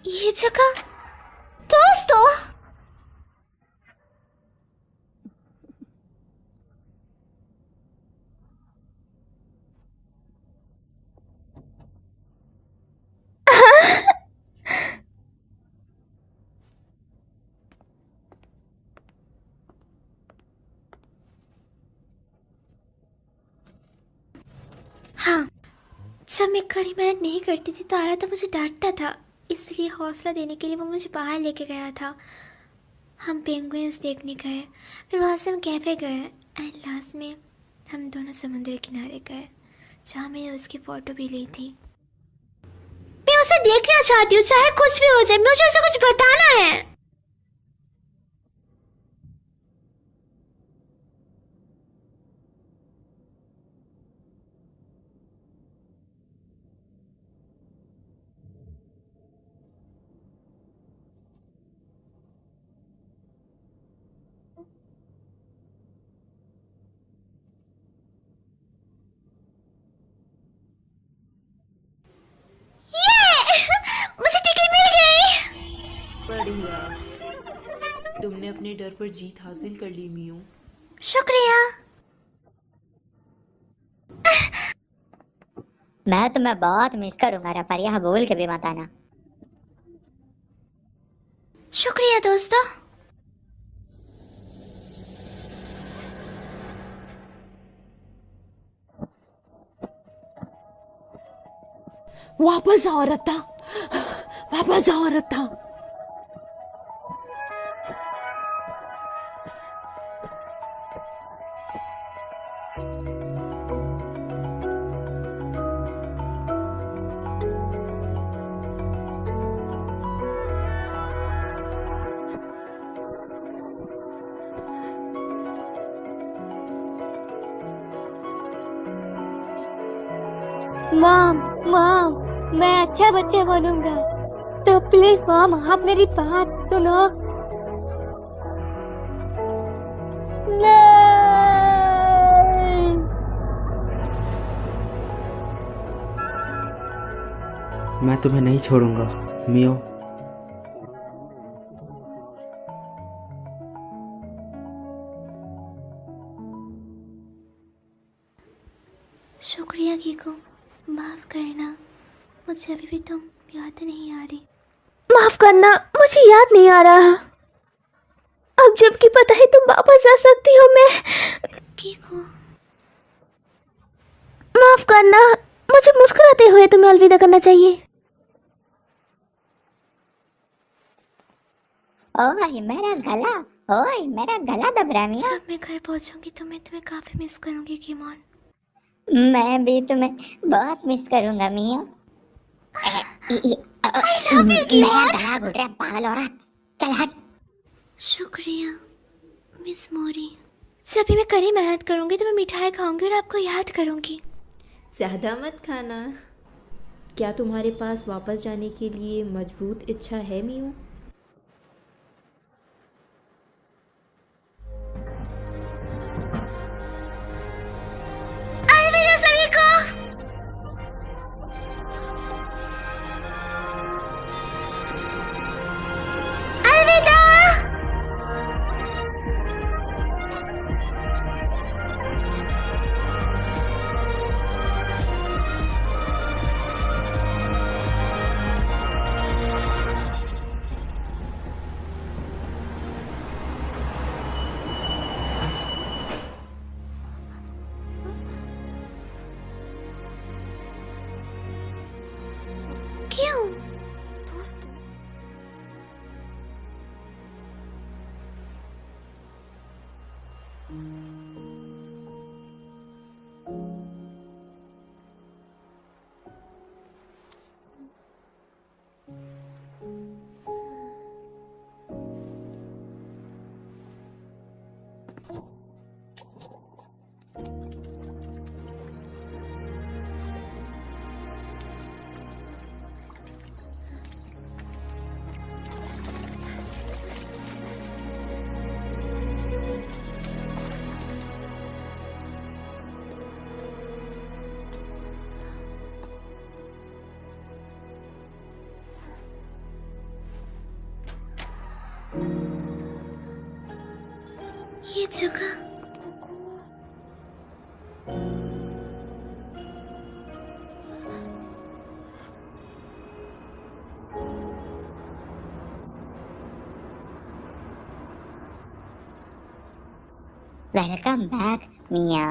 ये जगह दोस्तों। हाँ, जब मैं कड़ी मेहनत नहीं करती थी तो आरा तो मुझे डांटता था, इसलिए हौसला देने के लिए वो मुझे बाहर लेके गया था। हम पेंगुइन्स देखने गए, फिर वहाँ से हम कैफे गए एंड लास्ट में हम दोनों समुद्र किनारे गए जहाँ मैंने उसकी फ़ोटो भी ली थी। मैं उसे देखना चाहती हूँ, चाहे कुछ भी हो जाए, मुझे उसे कुछ बताना है। मुझे टिकट मिल गई। बढ़िया, तुमने अपने डर पर जीत हासिल कर ली मियो। शुक्रिया। मैं तुम्हें बहुत मिस करूंगा रफर, यह बोल के भी मत आना। शुक्रिया दोस्तों। वापस आओ रत्ता, वापस आओ रत्ता। मॉम मॉम, मैं अच्छा बच्चा बनूंगा, तो प्लीज मॉम आप मेरी बात सुनो। नहीं। मैं तुम्हें नहीं छोड़ूंगा मियो। शुक्रिया कीको, माफ करना, मुझे अभी भी तुम याद नहीं आ रही। माफ करना, मुझे याद नहीं आ रहा। अब जबकि पता है तुम वापस आ सकती हो, मैं कीको, माफ करना, मुझे मुस्कुराते हुए तुम्हें अलविदा करना चाहिए। ओए मेरा गला, ओए मेरा गला दब रहा है मिया। जब मैं घर पहुंचूंगी तो मैं तुम्हें काफी मिस करूंगी कीमोन। मैं भी तुम्हें बहुत मिस करूंगा मिया। मेरा गला घुट रहा है पागल औरत, चल हट। शुक्रिया मिस मोरी। जब भी मैं कड़ी मेहनत करूंगी तो मैं मिठाई खाऊंगी और आपको याद करूंगी। ज़्यादा मत खाना। क्या तुम्हारे पास वापस जाने के लिए मजबूत इच्छा है मियो? अलविदा सभी को। अलविदा। ये जगह वेलकम बैक मिया।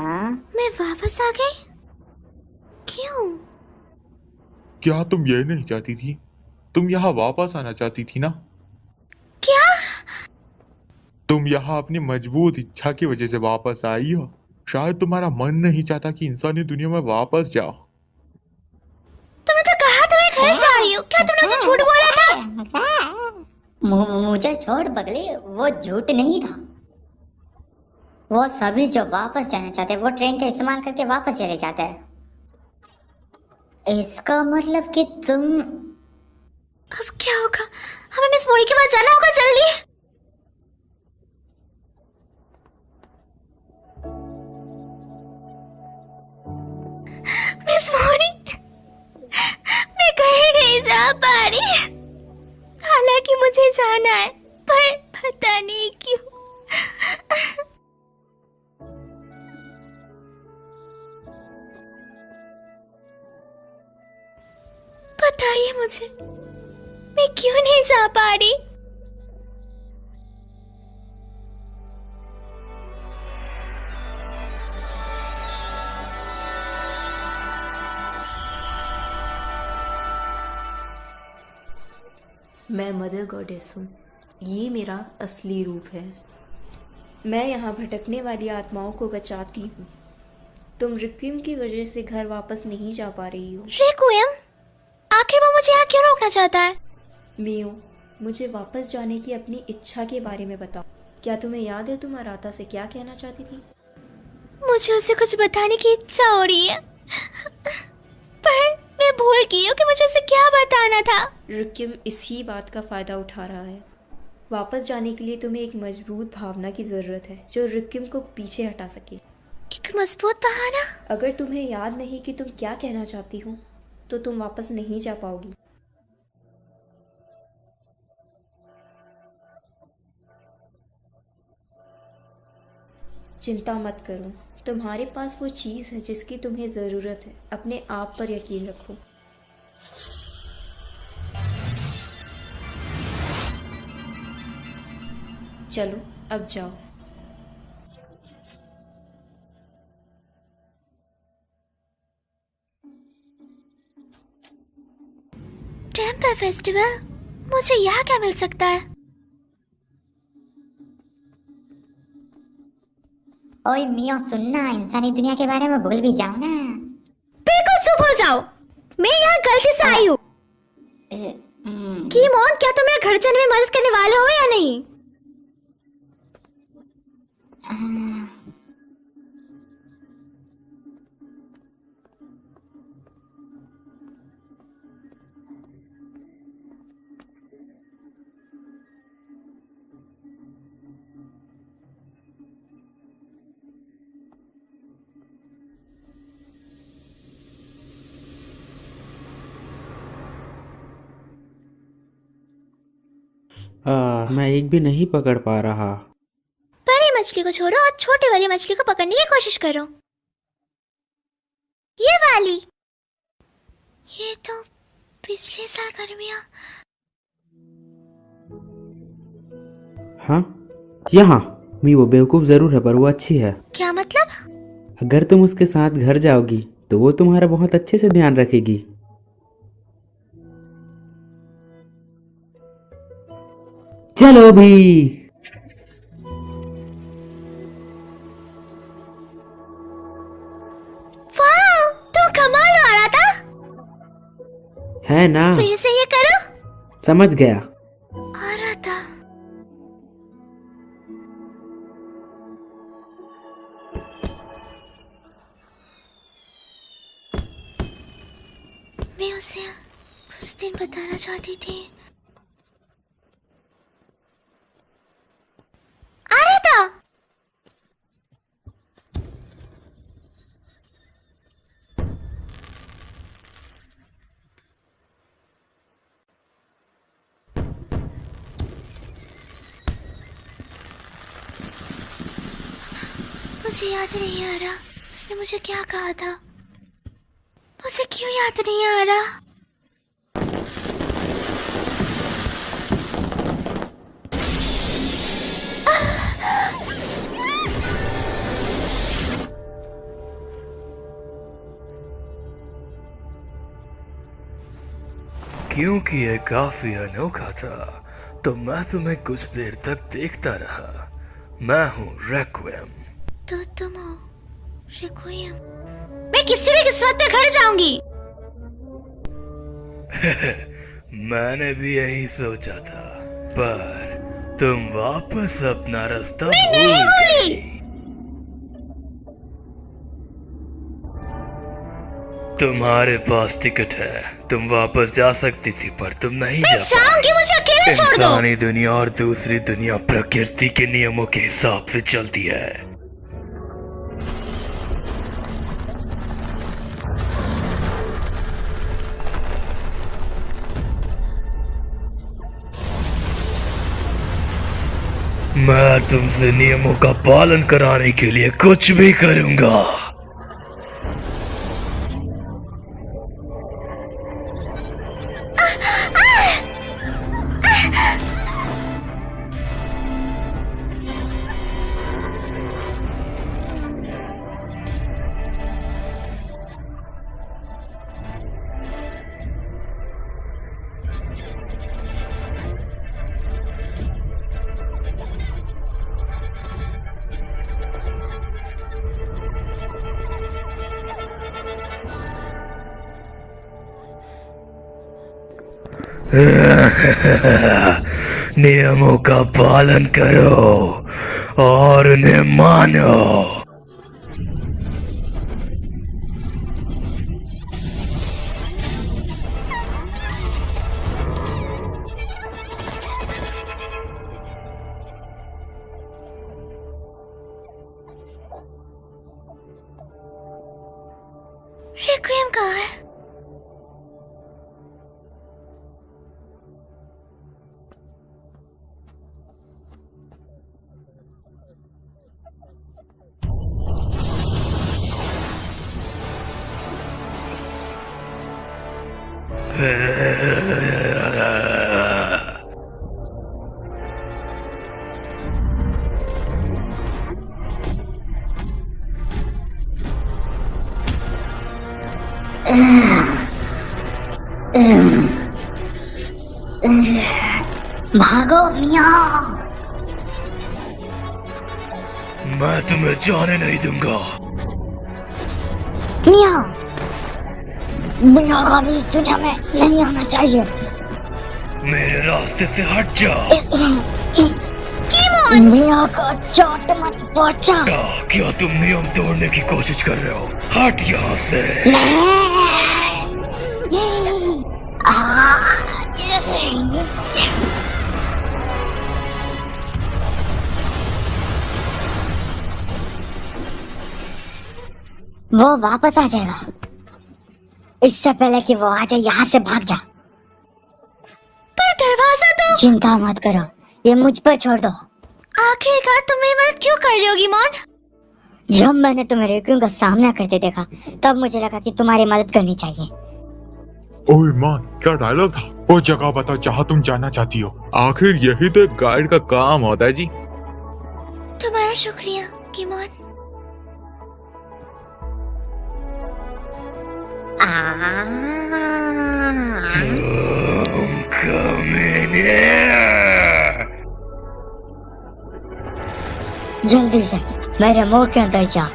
मैं वापस आ गई? क्यों? क्या तुम ये नहीं चाहती थी? तुम यहाँ वापस आना चाहती थी ना? क्या? तुम यहाँ अपनी मजबूत इच्छा की वजह से वापस आई हो। शायद तुम्हारा मन नहीं चाहता कि इंसानी दुनिया में वापस जाओ। तुमने तो कहा था मैं घर जा रही हूँ। क्या तुमने मुझे झूठ बोला था? मुझे छोड़ पगली, वो झूठ नहीं था। वो सभी जो वापस जाना चाहते हैं वो ट्रेन का इस्तेमाल करके वापस चले जाते हैं। इसका मतलब कि तुम अब क्या होगा? हमें मिस मोरी के पास जाना होगा जल्दी। मिस मोरी, मैं कहीं नहीं जा पा रही। हालांकि मुझे जाना है, पर पता नहीं क्यों। बताइए मुझे, मैं क्यों नहीं जा पा रही? मैं मदर गॉडेस हूँ। ये मेरा असली रूप है। मैं यहाँ भटकने वाली आत्माओं को बचाती हूँ। तुम रिक्विम की वजह से घर वापस नहीं जा पा रही हो। रिक्विम? आखिर वो मुझे यहाँ क्यों रोकना चाहता है? मियो, मुझे वापस जाने की अपनी इच्छा के बारे में बताओ। क्या तुम्हें याद है तुम अराता से क्या कहना चाहती थी? मुझे उसे कुछ बताने की इच्छा हो रही है, पर मैं भूल गई हूँ कि मुझे उसे क्या बताना था। रिक्विम इसी बात का फायदा उठा रहा है। वापस जाने के लिए तुम्हें एक मजबूत भावना की जरूरत है जो रिक्विम को पीछे हटा सके। एक मजबूत बहाना? अगर तुम्हें याद नहीं कि तुम क्या कहना चाहती हो तो तुम वापस नहीं जा पाओगी। चिंता मत करो, तुम्हारे पास वो चीज़ है जिसकी तुम्हें ज़रूरत है। अपने आप पर यकीन रखो। चलो अब जाओ। Temple festival? मुझे यहाँ क्या मिल सकता है? ओए मिया सुनना, इंसानी दुनिया के बारे में भूल भी जाओ ना। बिल्कुल चुप हो जाओ। मैं यहाँ गलती से आई हूँ। कीमोन, क्या तुम मेरे घर जाने में मदद करने वाले हो या नहीं? मैं एक भी नहीं पकड़ पा रहा। बड़ी मछली को छोड़ो और छोटी वाली मछली को पकड़ने की कोशिश करो। ये वाली। ये तो पिछले साल गर्मियाँ। हाँ, यहाँ मी वो बेवकूफ़ ज़रूर है पर वो अच्छी है। क्या मतलब? अगर तुम उसके साथ घर जाओगी तो वो तुम्हारा बहुत अच्छे से ध्यान रखेगी। चलो भी। वाह, तुम कमाल वाला था। है ना? फिर से ये करो। समझ गया। आ रहा था। मैं उसे उस दिन बताना चाहती थी। आ रहा था। मुझे याद नहीं आ रहा उसने मुझे क्या कहा था। मुझे क्यों याद नहीं आ रहा? क्योंकि ये काफी अनोखा था तो मैं तुम्हें कुछ देर तक देखता रहा। मैं हूँ रेक्विएम। तो तुम हो रेक्विएम? मैं किसी भी किस्मत पे घर जाऊंगी। मैंने भी यही सोचा था, पर तुम वापस अपना रास्ता मैं नहीं भूली। तुम्हारे पास टिकट है, तुम वापस जा सकती थी पर तुम नहीं जा जाऊंगी, मुझे अकेले छोड़ दो। इंसानी दुनिया और दूसरी दुनिया प्रकृति के नियमों के हिसाब से चलती है। मैं तुमसे नियमों का पालन कराने के लिए कुछ भी करूंगा। नियमों का पालन करो और उन्हें मानो। रेक्विएम कहाँ है? भागो मियाँ। मैं तुम्हें जाने नहीं दूंगा। मियाँ, मियाँ कभी इस दुनिया में नहीं आना चाहिए। मेरे रास्ते से हट जा। मियाँ को चोट मत पहुँचा। क्या तुम नियम तोड़ने की कोशिश कर रहे हो? हट यहाँ से। वो वापस आ जाएगा। इससे पहले कि वो आ जाए, यहाँ से भाग जा। पर दरवाजा तो। चिंता मत करो, ये मुझ पर छोड़ दो। आखिरकार तुम मेरी मदद क्यों कर रही हो गिमोन? जब मैंने तुम्हें रेक्विएम का सामना करते देखा तब मुझे लगा कि तुम्हारी मदद करनी चाहिए। ओए माँ, क्या डायलॉग था? वो जगह बताओ जहाँ तुम जाना चाहती हो। आखिर यही तो एक गाइड का काम होता है जी। तुम्हारा शुक्रिया गिमोन। जल्दी से मेरे मुंह के अंदर जा।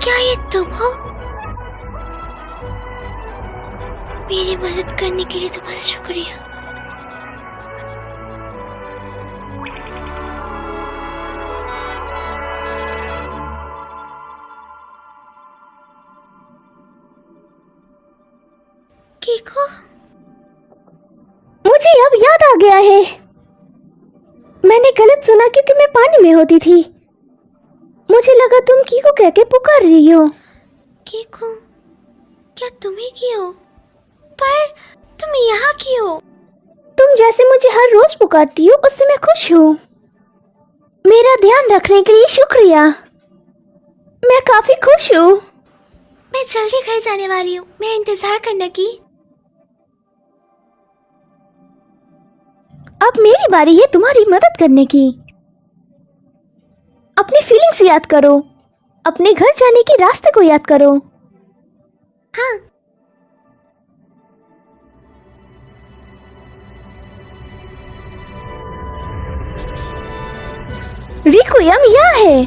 क्या ये तुम हो? मेरी मदद करने के लिए तुम्हारा शुक्रिया। कीको, मुझे अब याद आ गया है, मैंने गलत सुना क्योंकि मैं पानी में होती थी। मुझे लगा तुम कीको कह के पुकार रही हो। कीको, क्या तुम ही की हो? पर तुम यहाँ की हो? तुम जैसे मुझे हर रोज पुकारती हो उससे मैं खुश हूँ। मेरा ध्यान रखने के लिए शुक्रिया, मैं काफी खुश हूँ। मैं जल्दी घर जाने वाली हूँ, मैं इंतजार करने की। अब मेरी बारी है तुम्हारी मदद करने की। अपनी फीलिंग्स याद करो, अपने घर जाने के रास्ते को याद करो। हाँ। रिक्वियम यहाँ है,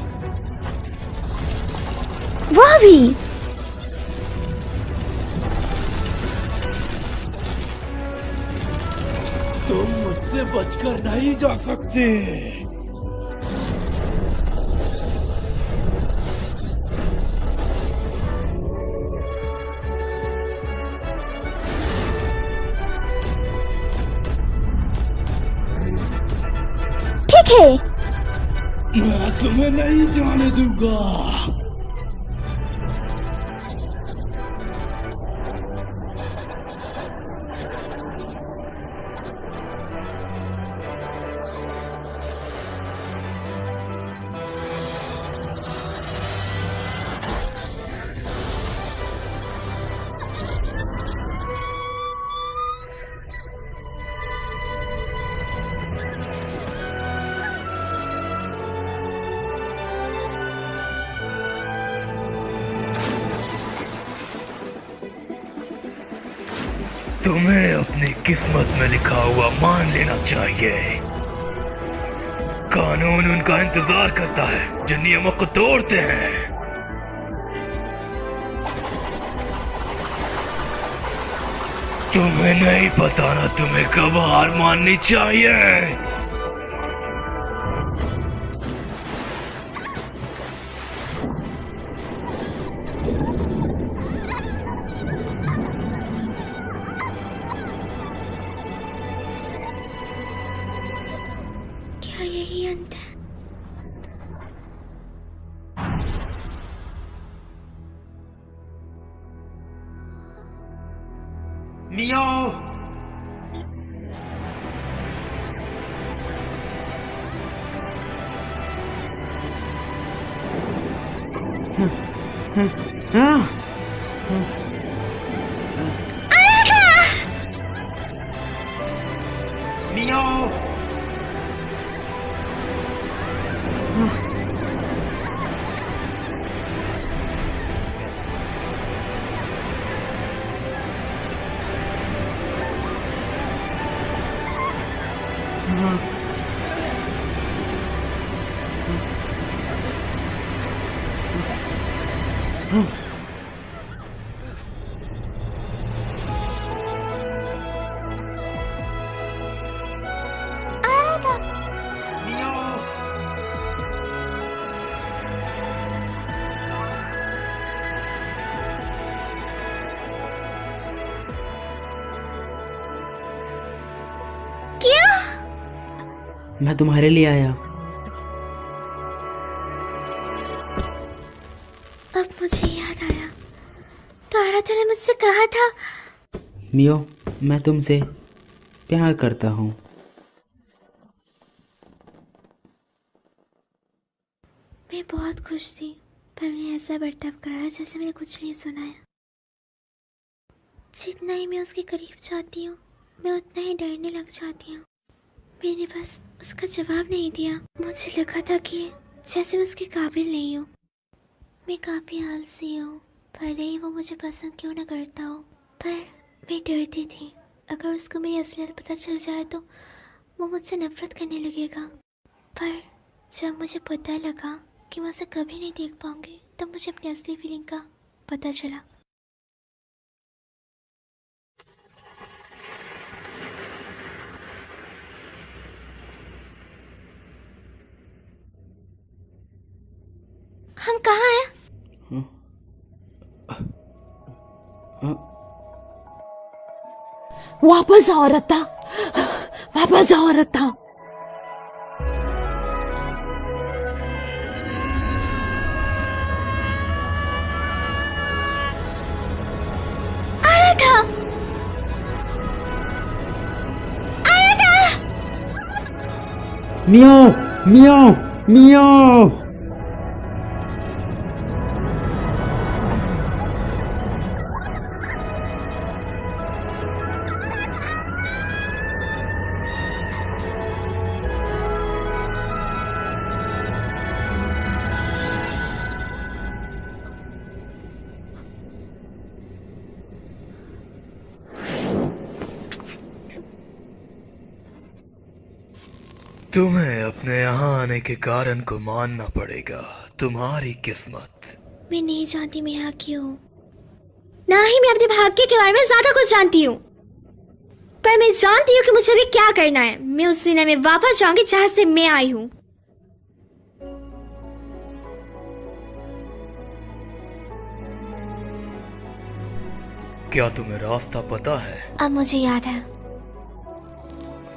वह भी। तुम मुझसे बचकर नहीं जा सकते। ठीक है, मैं तुम्हें नहीं जाने दूंगा। तुम्हें अपनी किस्मत में लिखा हुआ मान लेना चाहिए। कानून उनका इंतजार करता है जो नियमों को तोड़ते हैं। तुम्हें नहीं पता ना तुम्हें कब हार माननी चाहिए। क्या यही अंत है? मियो, मियो, मियो, क्या? मैं तुम्हारे लिए आया। अब मुझे याद आया, तो आराधा ने मुझसे कहा था। मियो, मैं तुमसे प्यार करता हूँ। मैं बहुत खुश थी, पर मैंने ऐसा बर्ताव करा जैसे मैंने कुछ नहीं सुना है। जितना ही मैं उसके करीब जाती हूँ, मैं उतना ही डरने लग जाती हूँ। मैंने बस उसका जवाब नहीं दिया। मुझे लगा था कि जैसे मैं उसके काबिल नहीं हूँ। मैं काफ़ी आलसी हूँ, भले ही वो मुझे पसंद क्यों ना करता हो, पर मैं डरती थी अगर उसको मेरी असलियत पता चल जाए तो वो मुझसे नफरत करने लगेगा। पर जब मुझे पता लगा कि मैं उसे कभी नहीं देख पाऊंगी, तब मुझे अपनी असली फीलिंग का पता चला। हम कहाँ हैं? वापस आओ रत्ता, वापस आओ रत्ता। मियाओ मियाओ मियाओ। तुम्हें अपने यहाँ आने के कारण को मानना पड़ेगा। तुम्हारी किस्मत। मैं नहीं जानती मैं यहाँ क्यों हूँ, ना ही मैं अपने भाग्य के बारे में ज्यादा कुछ जानती हूँ, पर मैं जानती हूँ कि मुझे अभी क्या करना है। मैं उस दुनिया में वापस जाऊंगी जहाँ से मैं आई हूँ। क्या तुम्हें रास्ता पता है? अब मुझे याद है।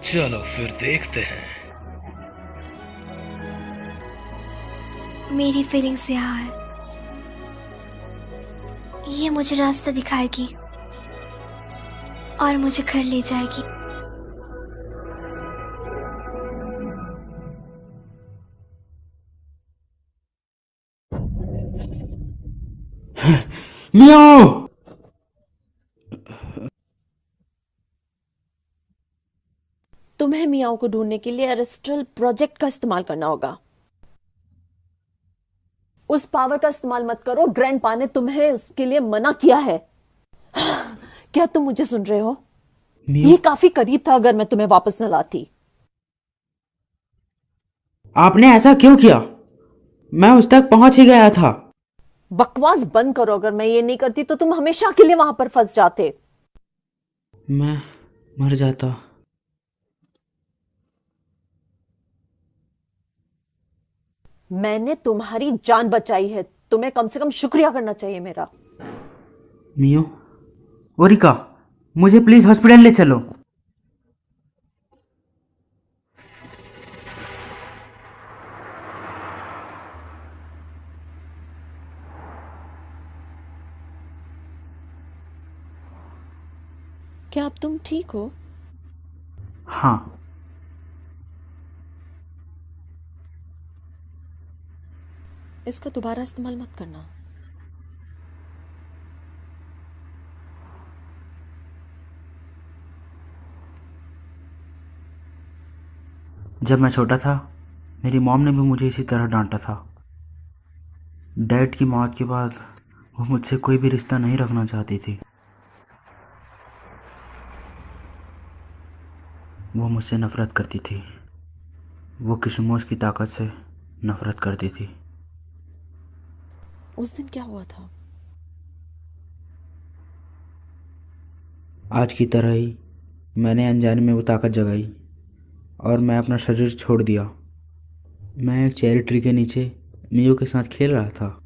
चलो फिर देखते हैं। मेरी फीलिंग्स यहाँ है, ये मुझे रास्ता दिखाएगी और मुझे घर ले जाएगी। मियाओ। तुम्हें मियाओ को ढूंढने के लिए एरेस्ट्रल प्रोजेक्ट का इस्तेमाल करना होगा। उस पावर का इस्तेमाल मत करो, ग्रैंडपा ने तुम्हें उसके लिए मना किया है। क्या तुम मुझे सुन रहे हो? ये काफी करीब था अगर मैं तुम्हें वापस न लाती। आपने ऐसा क्यों किया? मैं उस तक पहुंच ही गया था। बकवास बंद करो, अगर मैं ये नहीं करती तो तुम हमेशा के लिए वहां पर फंस जाते। मैं मर जाता। मैंने तुम्हारी जान बचाई है, तुम्हें कम से कम शुक्रिया करना चाहिए मेरा। मियो, ओरिका, मुझे प्लीज हॉस्पिटल ले चलो। क्या अब तुम ठीक हो? हाँ। इसका दोबारा इस्तेमाल मत करना। जब मैं छोटा था मेरी मॉम ने भी मुझे इसी तरह डांटा था। डैड की मौत के बाद वो मुझसे कोई भी रिश्ता नहीं रखना चाहती थी। वो मुझसे नफरत करती थी। वो किशमोश की ताकत से नफरत करती थी। उस दिन क्या हुआ था? आज की तरह ही मैंने अनजाने में वो ताकत जगाई और मैं अपना शरीर छोड़ दिया। मैं एक चेरी ट्री के नीचे मियो के साथ खेल रहा था।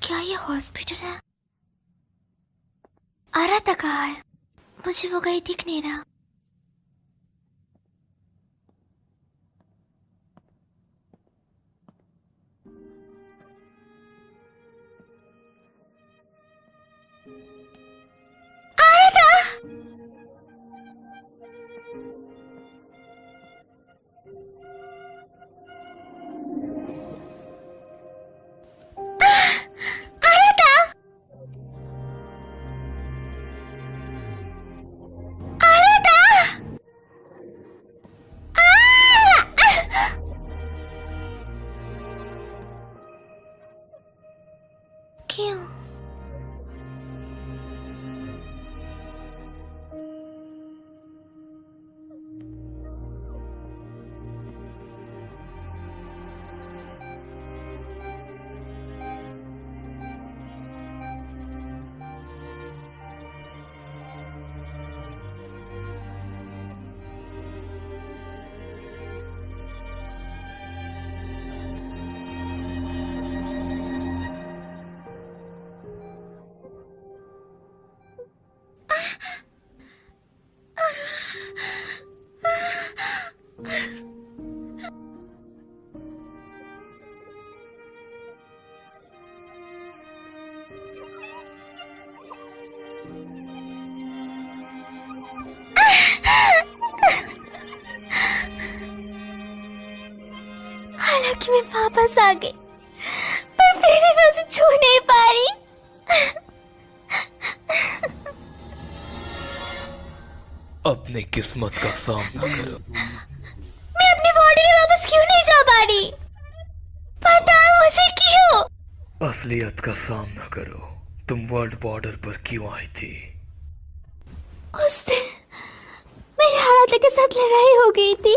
क्या ये हॉस्पिटल है? आराता कहाँ है? मुझे वो कहीं दिख नहीं रहा। क्यों? हालांकि मैं वापस आ गई, पर फिर भी मैं उसे छू नहीं पा रही। अपनी किस्मत का सामना करो। मैं अपनी बॉडी में वापस क्यों नहीं जा पा रही? बताओ मुझे क्यों? असलियत का सामना करो। तुम वर्ल्ड बॉर्डर पर क्यों आई थी? उस दिन मेरे हालात के साथ लड़ाई हो गई थी।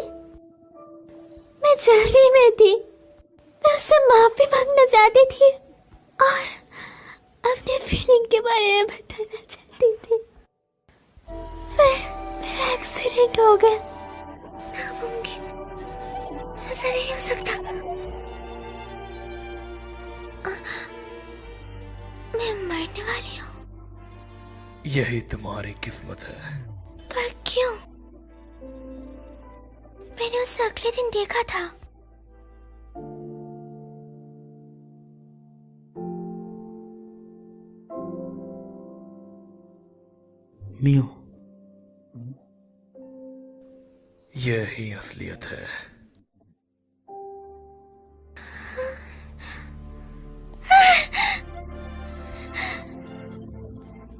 मैं जल्दी में थी। मैं उससे माफी मांगना चाहती थी और अपने फीलिंग के बारे में बताना चाहती थी। फिर मेरा एक्सीडेंट हो गया। नामुमकिन, ऐसा नहीं हो सकता। मैं मरने वाली हूँ। यही तुम्हारी किस्मत है। पर क्यों? मैंने उसे अगले दिन देखा था। मियो, यही असलियत है।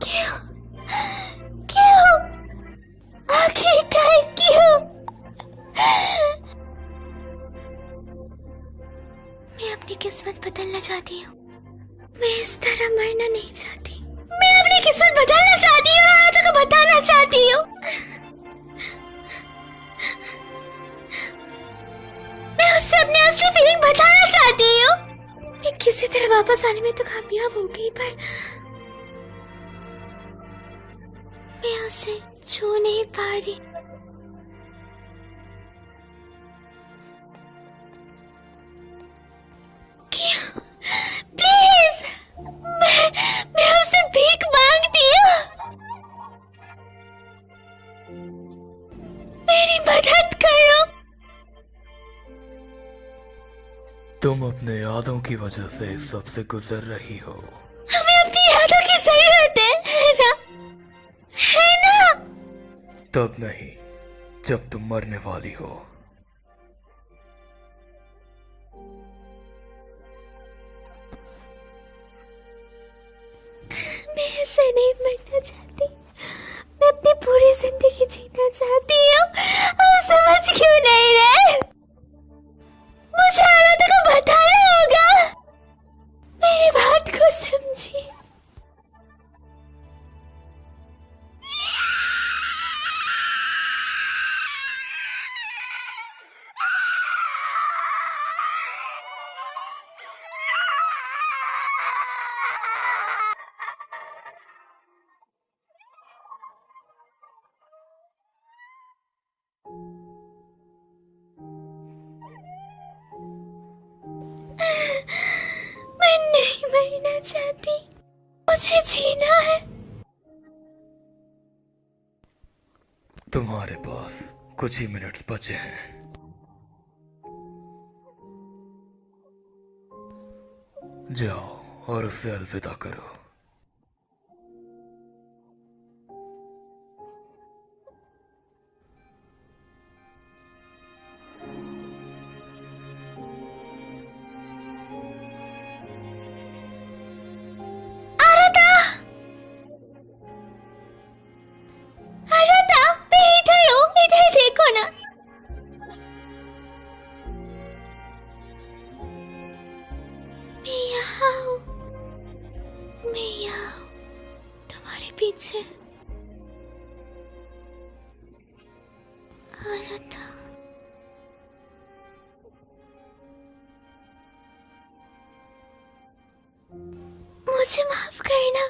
क्यों? क्यों? आखिरकार क्यों? मैं अपनी किस्मत बदलना चाहती हूँ। मैं इस तरह मरना नहीं चाहती। मैं अपनी किस्मत बदलना चाहती हूँ और हालातों को बताना चाहती हूँ। मैं उससे अपनी असली फीलिंग बताना चाहती हूँ। मैं किसी तरह वापस आने में तो कामयाब हो गई, पर मैं उसे छू नहीं पा रही। क्यों? प्लीज, मैं उसे भीख मांगती हूँ। मेरी मदद करो। तुम अपने यादों की वजह से सबसे गुजर रही हो। हमें अपनी यादों की जरूरत है ना? है ना? तब नहीं जब तुम मरने वाली हो। मैं ऐसे नहीं मरना चाहती। मैं अपनी पूरी जिंदगी जीना चाहती हूँ। और समझ क्यों नहीं रहे? मुझे हालातों को बताना होगा। मेरी बात को समझिए। मैं नहीं मरना चाहती। मुझे जीना है। तुम्हारे पास कुछ ही मिनट बचे हैं। जाओ और उसे अलविदा करो। पीछे आ रहा था। मुझे माफ करना।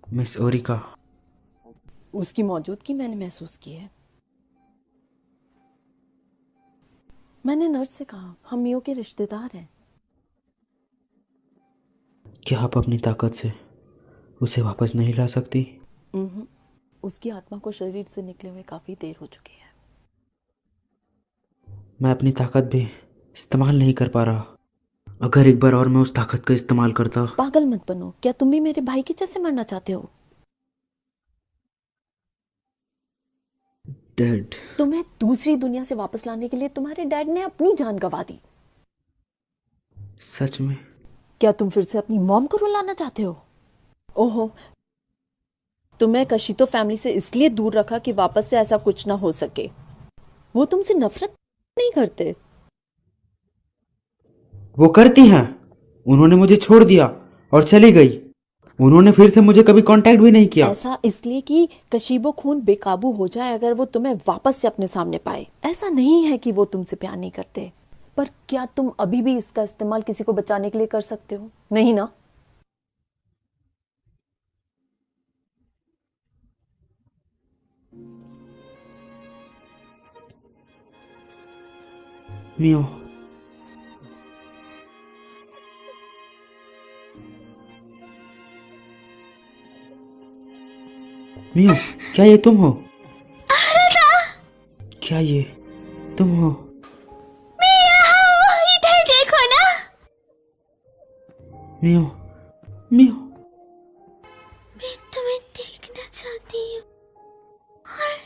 मिस ओरिका, उसकी मौजूदगी मैंने महसूस की है। मैंने नर्स से कहा हम मियो के रिश्तेदार हैं। क्या आप अपनी ताकत से उसे वापस नहीं ला सकती? उसकी आत्मा को शरीर से निकले हुए काफी देर हो चुकी है। मैं अपनी ताकत भी इस्तेमाल नहीं कर पा रहा। अगर एक बार और मैं उस ताकत का इस्तेमाल करता। पागल मत बनो। क्या तुम भी मेरे भाई की जैसे मरना चाहते हो? डैड, तुम्हें दूसरी दुनिया से वापस लाने के लिए तुम्हारे डैड ने अपनी जान गंवा दी। सच में? क्या तुम फिर से अपनी मॉम को रुलाना चाहते हो? ओहो, तुम्हें कशितो फैमिली से इसलिए दूर रखा कि वापस से ऐसा कुछ ना हो सके। वो तुमसे नफरत नहीं करते। वो करती हैं। उन्होंने मुझे छोड़ दिया और चली गई। उन्होंने फिर से मुझे कभी कांटेक्ट भी नहीं किया। ऐसा इसलिए कि कशीबो खून बेकाबू हो जाए अगर वो तुम्हें वापस से अपने सामने पाए। ऐसा नहीं है कि वो तुमसे प्यार नहीं करते, पर क्या तुम अभी भी इसका इस्तेमाल किसी को बचाने के लिए कर सकते हो? नहीं ना? मियो, मियो, क्या ये तुम हो? क्या ये तुम हो? मैं यहाँ हूँ, इधर देखो ना। मियो, मियो, मैं तुम्हें देखना चाहती हूँ और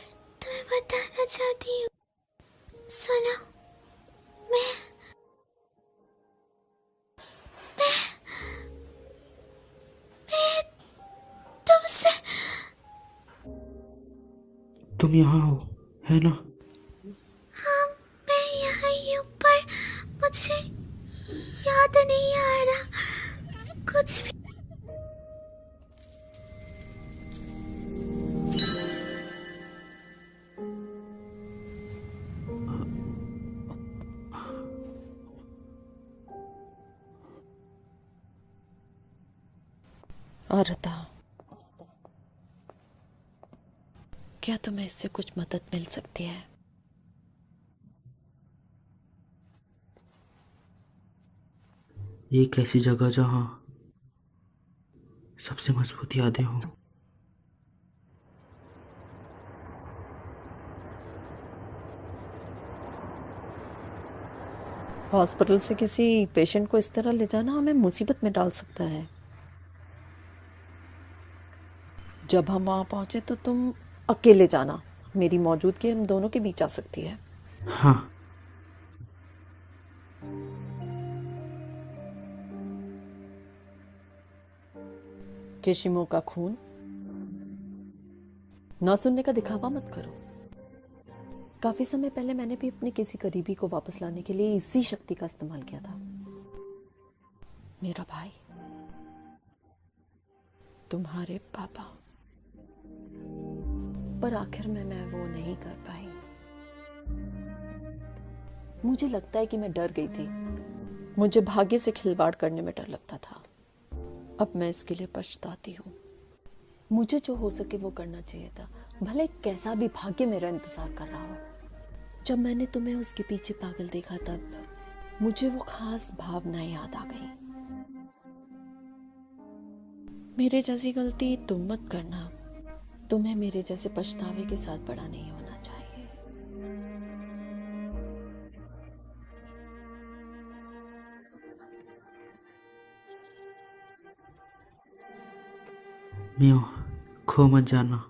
तुम्हें बताना चाहती हूँ। सुनो, मैं तुमसे। तुम यहाँ हो, है ना? हाँ, मैं यहाँ ही हूँ, पर मुझे याद नहीं आ रहा कुछ भी। आरता, क्या तुम्हें इससे कुछ मदद मिल सकती है? एक ऐसी जगह जहाँ सबसे मजबूत यादें हों। हॉस्पिटल से किसी पेशेंट को इस तरह ले जाना हमें मुसीबत में डाल सकता है। जब हम वहां पहुंचे तो तुम अकेले जाना। मेरी मौजूदगी हम दोनों के बीच आ सकती है। हाँ। केशिमो का खून ना सुनने का दिखावा मत करो। काफी समय पहले मैंने भी अपने किसी करीबी को वापस लाने के लिए इसी शक्ति का इस्तेमाल किया था। मेरा भाई, तुम्हारे पापा, पर आखिर में मैं वो नहीं कर पाई। मुझे लगता है कि मैं डर गई थी। मुझे भाग्य से खिलवाड़ करने में डर लगता था। अब मैं इसके लिए पछताती हूँ। मुझे जो हो सके वो करना चाहिए था, भले कैसा भी भाग्य मेरा इंतजार कर रहा हो। जब मैंने तुम्हें उसके पीछे पागल देखा तब मुझे वो खास भावनाएं याद आ गई। मेरे जैसी गलती तुम मत करना। तुम्हें मेरे जैसे पछतावे के साथ बड़ा नहीं होना चाहिए। मियो, खो मत जाना।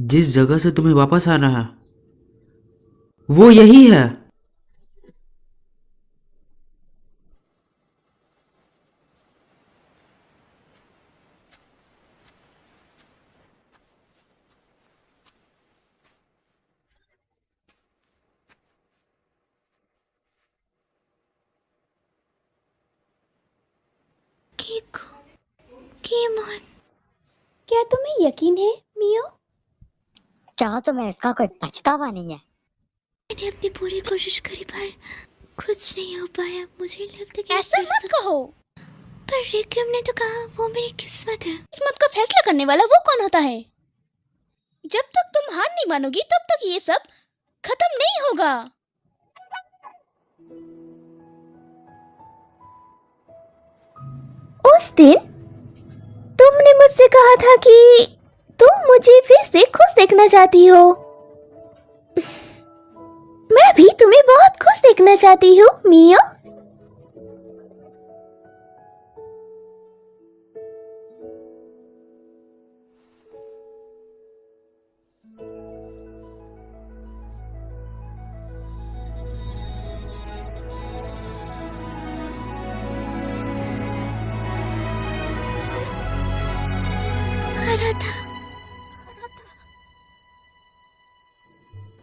जिस जगह से तुम्हें वापस आना है वो यही है। क्या तुम्हें यकीन है मियो? क्या तुम्हें इसका कोई पछतावा नहीं है? मैंने अपनी पूरी कोशिश करी पर कुछ नहीं हो पाया। मुझे लगता कि ऐसा मत कहो। पर रिक्यूम ने तो कहा वो मेरी किस्मत है। किस्मत का फैसला करने वाला वो कौन होता है? जब तक तुम हार नहीं मानोगी तब तक ये सब खत्म नहीं होगा। उस दिन तुमने मुझसे कहा था कि तुम मुझे फिर से खुश देखना चाहती हो। मैं भी तुम्हें बहुत खुश देखना चाहती हूँ मिया।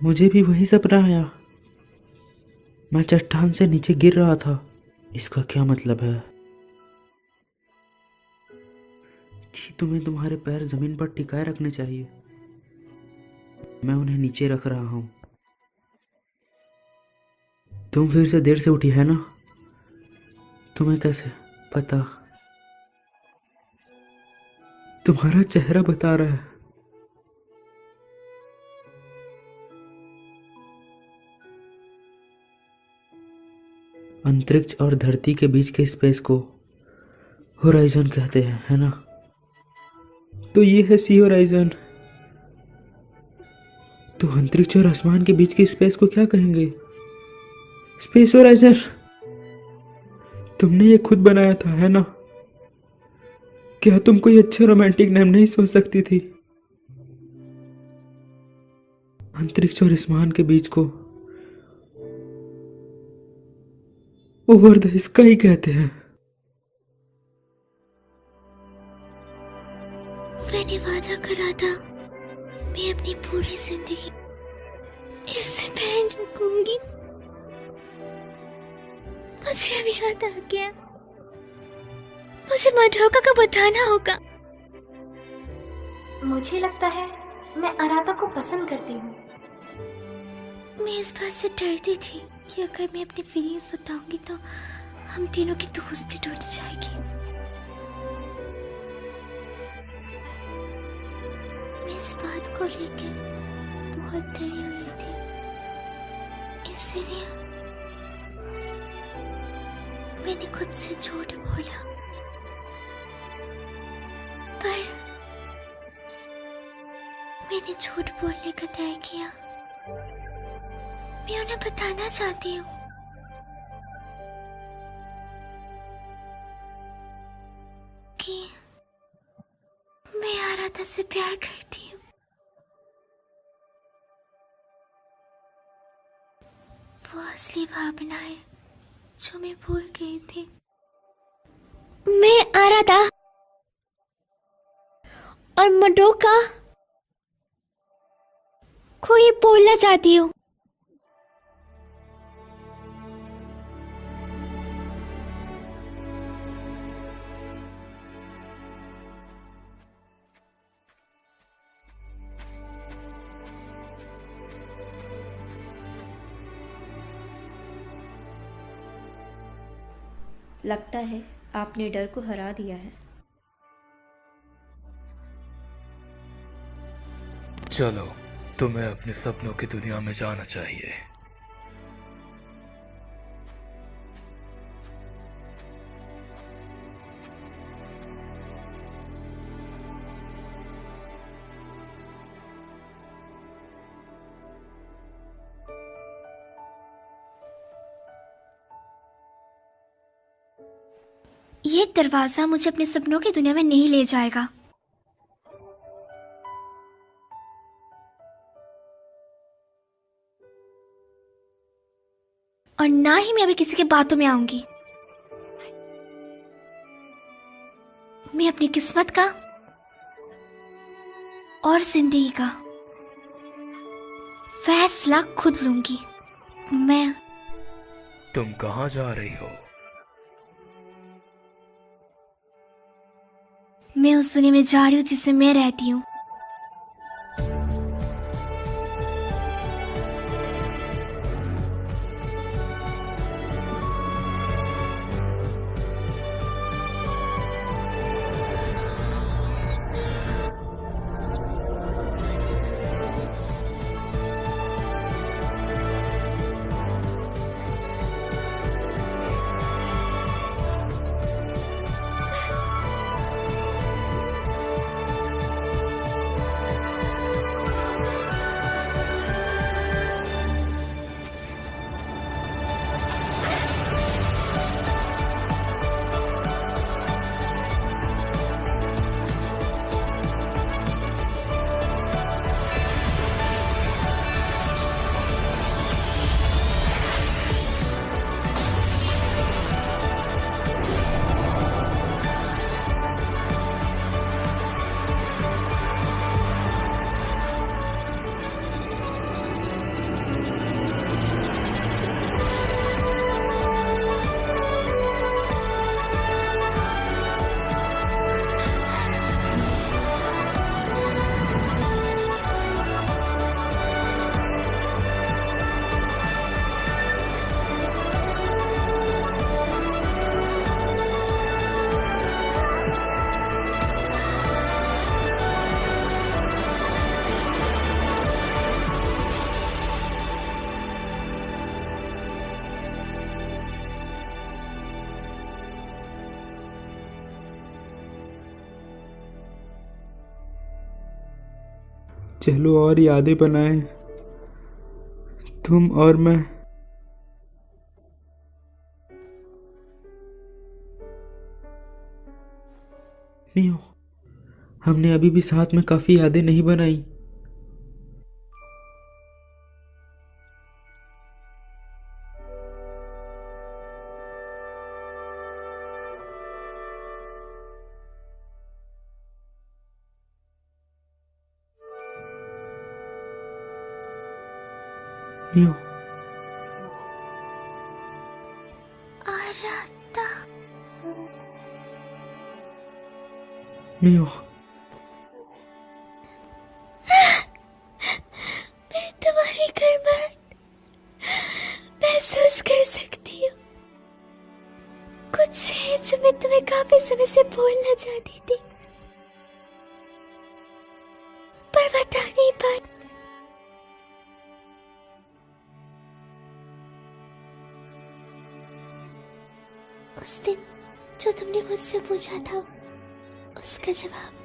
मुझे भी वही सपना आया। मैं चट्टान से नीचे गिर रहा था। इसका क्या मतलब है कि तुम्हें तुम्हारे पैर जमीन पर टिकाए रखने चाहिए। मैं उन्हें नीचे रख रहा हूं। तुम फिर से देर से उठी है ना? तुम्हें कैसे पता? तुम्हारा चेहरा बता रहा है। अंतरिक्ष और धरती के बीच के स्पेस को होराइजन कहते हैं, है ना? तो ये है सी होराइजन। तो अंतरिक्ष और आसमान के बीच के स्पेस को क्या कहेंगे? Space horizon. तुमने ये खुद बनाया था, है ना? क्या तुम कोई अच्छा रोमांटिक नाम नहीं सोच सकती थी? अंतरिक्ष और आसमान के बीच को ओवर द स्काई कहते हैं। मैंने वादा करा था मैं अपनी पूरी जिंदगी इससे पहन रखूंगी। मुझे अभी याद आ गया। मुझे मधोका को बताना होगा। मुझे लगता है मैं अराता को पसंद करती हूँ। मैं इस बात से डरती थी कि अगर मैं अपनी फीलिंग्स बताऊंगी तो हम तीनों की दोस्ती टूट जाएगी। मैं इस बात को लेके बहुत डरी हुई थी, इसलिए मैंने खुद से झूठ बोला। पर मैंने झूठ बोलने का तय किया। मैं उन्हें बताना चाहती हूँ कि मैं आराधा से प्यार करती हूँ। वो असली भावनाएं जो मैं भूल गई थी। मैं आराधा और मडोका को ये बोलना चाहती हूँ। लगता है आपने डर को हरा दिया है। चलो, तुम्हें अपने सपनों की दुनिया में जाना चाहिए। ये दरवाजा मुझे अपने सपनों की दुनिया में नहीं ले जाएगा। और ना ही मैं अभी किसी की बातों में आऊंगी। मैं अपनी किस्मत का और जिंदगी का फैसला खुद लूंगी। तुम कहाँ जा रही हो? मैं उस दुनिया में जा रही हूँ जिसमें मैं रहती हूँ। चलो और यादें बनाएं, तुम और मैं। मियो, हमने अभी भी साथ में काफी यादें नहीं बनाई। मियो, आराता, मियो, मैं तुम्हारी गर्माहट महसूस कर सकती हूँ। कुछ है जो मैं तुम्हें काफी समय से बोलना चाहती थी, पर बता नहीं पाई। उस दिन जो तुमने मुझसे पूछा था, उसका जवाब